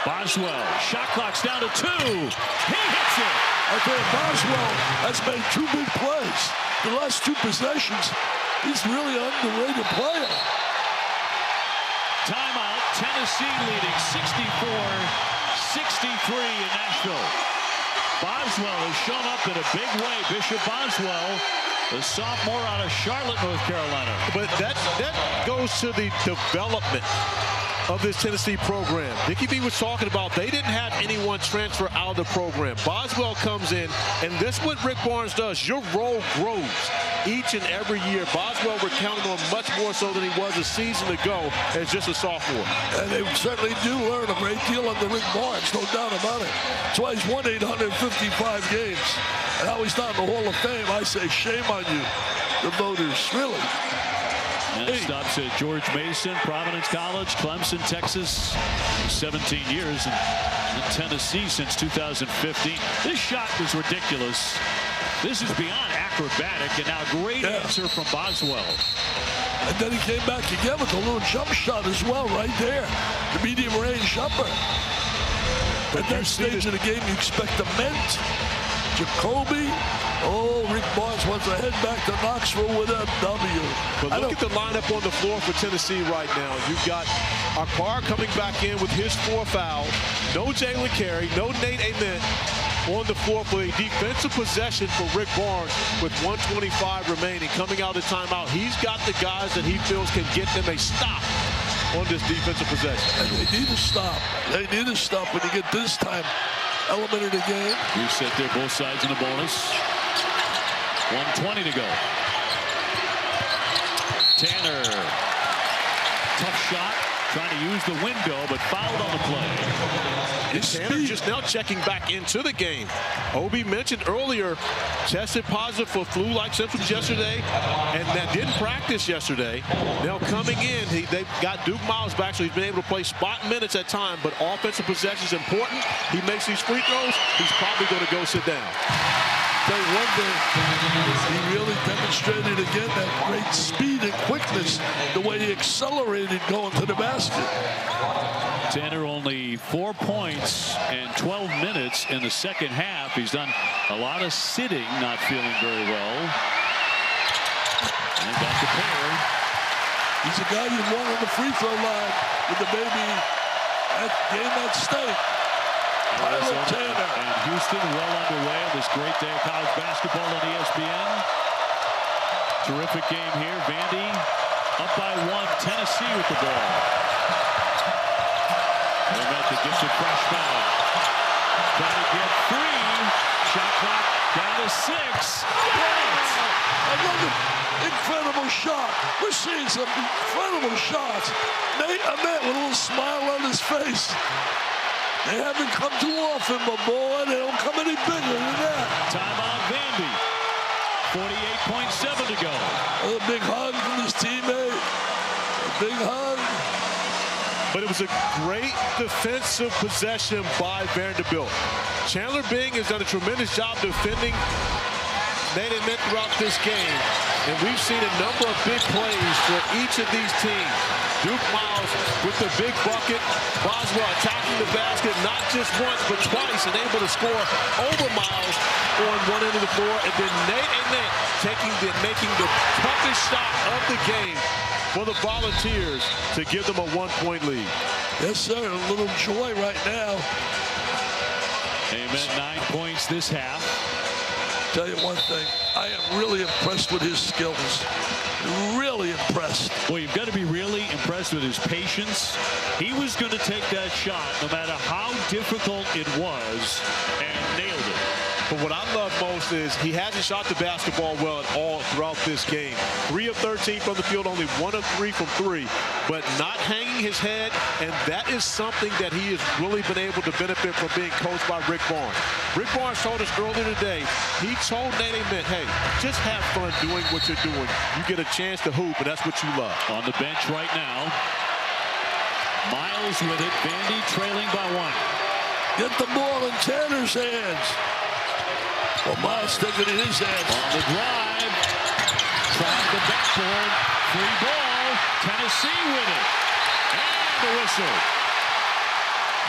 Boswell. Shot clock's down to 2. He hits it. I think Boswell has made 2 big plays. The last 2 possessions, he's really an underrated player. Timeout. Tennessee leading 64-63 in Nashville. Boswell has shown up in a big way. Bishop Boswell, the sophomore out of Charlotte, North Carolina. But that goes to the development of this Tennessee program. Dickie V was talking about they didn't have anyone transfer out of the program. Boswell comes in, and this is what Rick Barnes does. Your role grows. each and every year. Boswell, we're counting on much more so than he was a season ago as just a sophomore. And they certainly do learn a great deal under Rick Barnes, no doubt about it. That's why he's won 855 games. And now he's not in the Hall of Fame. I say shame on you, the voters, really. And stops at George Mason, Providence College, Clemson, Texas. 17 years in Tennessee since 2015. This shot was ridiculous. This is beyond acrobatic, and now great answer from Boswell. And then he came back again with a little jump shot as well, right there. The medium range jumper. At that stage of the game, you expect a Ment, Jacoby. Oh, Rick Barnes wants to head back to Knoxville with a W. But look at the lineup on the floor for Tennessee right now. You've got Akbar coming back in with his 4 fouls. No Jalen Carey, no Nate Ament on the floor for a defensive possession for Rick Barnes with 1:25 remaining. Coming out of the timeout, he's got the guys that he feels can get them a stop on this defensive possession. And they need to stop. They need to stop when you get this time element of the game. You sit there, both sides in the bonus. 1:20 to go. Tanner. Tough shot. Trying to use the window, but fouled on the play. Tanner just now checking back into the game. Obi mentioned earlier, tested positive for flu-like symptoms yesterday, and that didn't practice yesterday. Now coming in, they've got Duke Miles back, so he's been able to play spot minutes at time, but offensive possession is important. He makes these free throws, he's probably going to go sit down. Tell you one thing, he really demonstrated again that great speed and quickness, the way he accelerated going to the basket. Tanner only 4 points and 12 minutes in the second half. He's done a lot of sitting, not feeling very well. And got the pair. He's a guy you want on the free throw line with the baby game at stake. Tanner. And Houston well underway on this great day of college basketball on ESPN. Terrific game here. Vandy up by 1. Tennessee with the ball. They met the gifted freshman. Trying to get free. Shot clock down to 6. Another incredible shot. We're seeing some incredible shots. Nate Ament with a little smile on his face. They haven't come too often, but boy, they don't come any bigger than that. Timeout Vandy. 48.7 to go. A big hug from his teammate. A big hug. But it was a great defensive possession by Vanderbilt. Chandler Bing has done a tremendous job defending Nate Ament throughout this game. And we've seen a number of big plays for each of these teams. Duke Miles with the big bucket. Boswell attacking the basket not just once but twice and able to score over Miles on one end of the floor. And then Nate Ament making the toughest shot of the game for the Volunteers to give them a 1-point lead. Yes, sir. A little joy right now. Ament 9 points this half. Tell you one thing, I am really impressed with his skills. Really impressed. Well, you've got to be really impressed with his patience. He was going to take that shot no matter how difficult it was and nailed it. But what I love most is he hasn't shot the basketball well at all throughout this game. 3 of 13 from the field, only 1 of 3 from 3. But not hanging his head, and that is something that he has really been able to benefit from being coached by Rick Barnes. Rick Barnes told us earlier today, he told Nate Ament, hey, just have fun doing what you're doing. You get a chance to hoop, and that's what you love. On the bench right now, Miles with it, Vandy trailing by 1. Get the ball in Tanner's hands. Well, Miles taking it in his hands. On the drive. Trying the backboard. Free ball. Tennessee with it. And the whistle.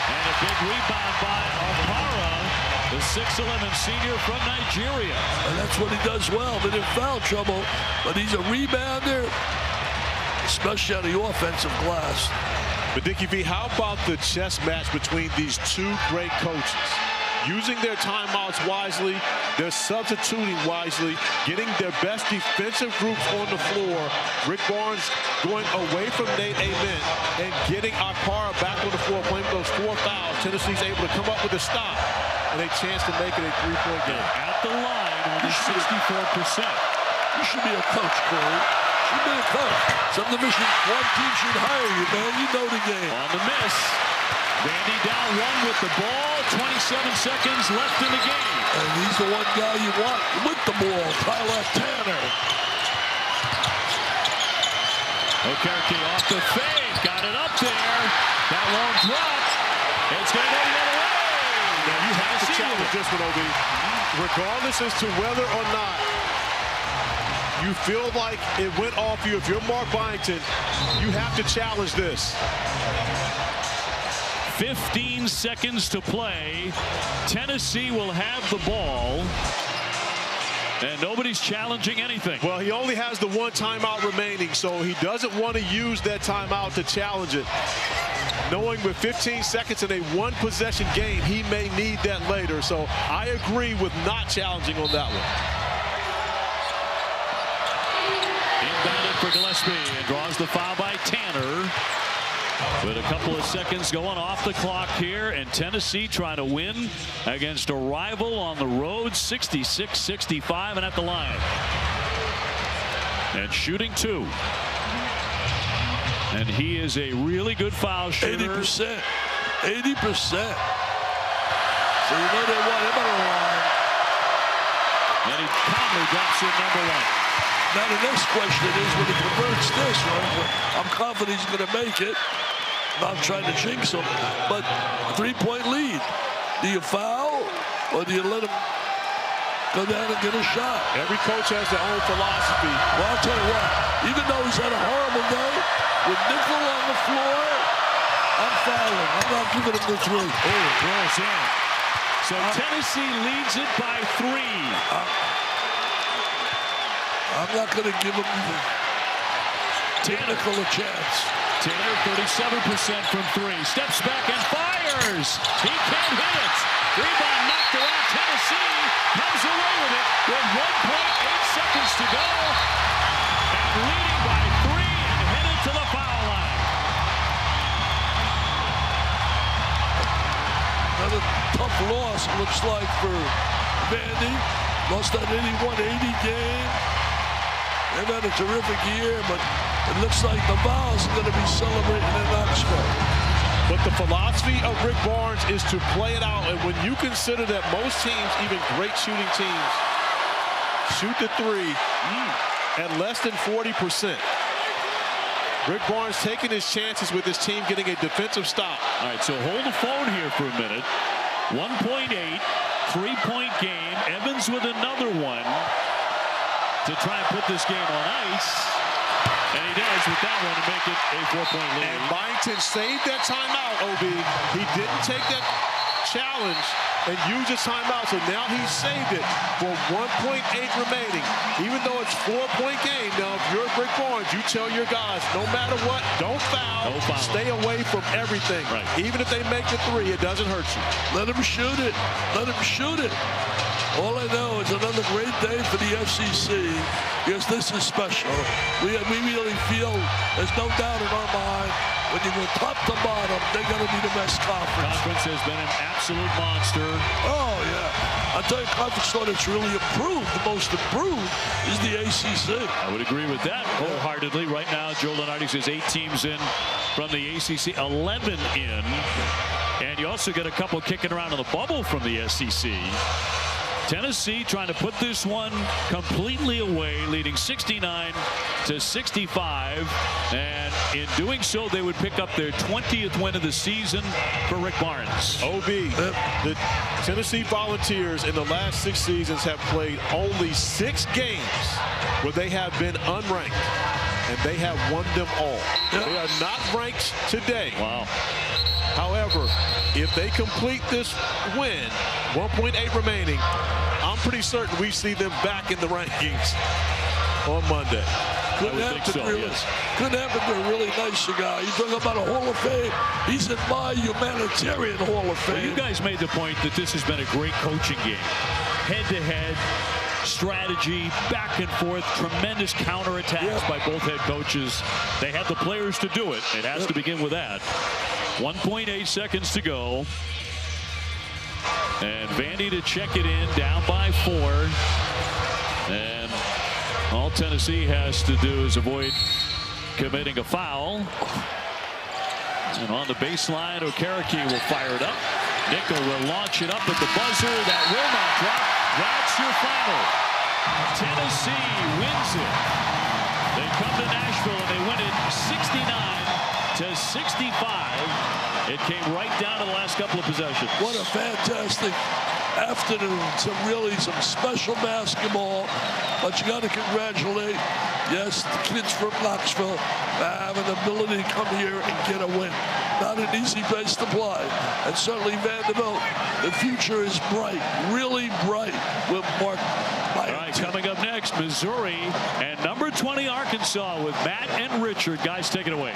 And a big rebound by Okpara, the 6'11 senior from Nigeria. And that's what he does well. But in foul trouble. But he's a rebounder, especially on the offensive glass. But Dickie V, how about the chess match between these two great coaches? Using their timeouts wisely, they're substituting wisely, getting their best defensive groups on the floor. Rick Barnes going away from Nate Ament and getting Akpara back on the floor, playing those 4 fouls. Tennessee's able to come up with a stop and a chance to make it a 3-point game. At the line, only 64%. You should be a coach, Corey. You should be a coach. Some Division I team should hire you, man. You know the game. On the miss. Vandy down one with the ball. 27 seconds left in the game. And he's the one guy you want with the ball, Tyler Tanner. Okereke off the fade. Got it up there. That long drop. It's going to go the other way. Now you have to challenge this one, OB. Regardless as to whether or not you feel like it went off you, if you're Mark Byington, you have to challenge this. 15 seconds to play. Tennessee will have the ball. And nobody's challenging anything. Well, he only has the one timeout remaining, so he doesn't want to use that timeout to challenge it. Knowing with 15 seconds in a one-possession game, he may need that later. So I agree with not challenging on that one. Inbounded for Gillespie and draws the foul by Tanner. With a couple of seconds going off the clock here, and Tennessee trying to win against a rival on the road, 66-65 and at the line. And shooting two. And he is a really good foul shooter. 80%. 80%. So you know they want him on the line. And he calmly drops in number one. Now the next question is when he converts this, right? I'm confident he's going to make it. Not trying to jinx him, but a three-point lead. Do you foul or do you let him go down and get a shot? Every coach has their own philosophy. Well, I'll tell you what, even though he's had a horrible day, with nickel on the floor, I'm fouling. I'm not giving him the three. Oh, it throws in. So Tennessee leads it by 3. I'm not going to give him nickel a chance. Tanner, 37% from 3. Steps back and fires. He can't hit it. Rebound knocked around. Tennessee comes away with it with 1.8 seconds to go. And leading by 3 and headed to the foul line. Another tough loss, it looks like, for Vandy. Lost that 81-80 game. They've had a terrific year, but it looks like the Vols are going to be celebrating in Knoxville. But the philosophy of Rick Barnes is to play it out. And when you consider that most teams, even great shooting teams, shoot the three at less than 40%. Rick Barnes taking his chances with his team getting a defensive stop. All right, so hold the phone here for a minute. 1.8, 3-point game. Evans with another one to try and put this game on ice. And he does with that one to make it a 4-point lead. And Byington saved that timeout, OB. He didn't take that challenge and use his timeout, so now he saved it for 1.8 remaining. Even though it's 4-point game, now if you're Rick Barnes, you tell your guys, no matter what, don't foul. No foul. Stay away from everything. Right. Even if they make the three, it doesn't hurt you. Let him shoot it. Let him shoot it. All I know is another great day for the FCC, because this is special. We really feel there's no doubt in our mind when you go top to bottom, they're going to be the best conference. Conference has been an absolute monster. Oh, yeah. I'll tell you, conference that's really improved, the most improved, is the ACC. I would agree with that wholeheartedly. Right now, Joe Lunardi says 8 teams in from the ACC, 11 in. And you also get a couple kicking around in the bubble from the SEC. Tennessee trying to put this one completely away, leading 69-65. And in doing so, they would pick up their 20th win of the season for Rick Barnes. OB, the Tennessee Volunteers in the last 6 seasons have played only 6 games where they have been unranked, and they have won them all. They are not ranked today. Wow. However, if they complete this win, 1.8 remaining, I'm pretty certain we see them back in the rankings on Monday. Couldn't happen to a really nice guy. You talk about a Hall of Fame. He's in my humanitarian Hall of Fame. Well, you guys made the point that this has been a great coaching game. Head-to-head, strategy, back and forth, tremendous counterattacks by both head coaches. They had the players to do it. It has to begin with that. 1.8 seconds to go. And Vandy to check it in, down by 4. And All Tennessee has to do is avoid committing a foul. And on the baseline, Okereke will fire it up. Nickel will launch it up at the buzzer. That will not drop. That's your final. Tennessee wins it. They come to Nashville and they win it 69-65. It came right down to the last couple of possessions. What a fantastic afternoon. Some special basketball. But you got to congratulate, yes, the kids from Knoxville have an ability to come here and get a win. Not an easy place to play. And certainly Vanderbilt, the future is bright, really bright with Mark Byington. All right, coming up next, Missouri and number 20 Arkansas with Matt and Richard. Guys, take it away.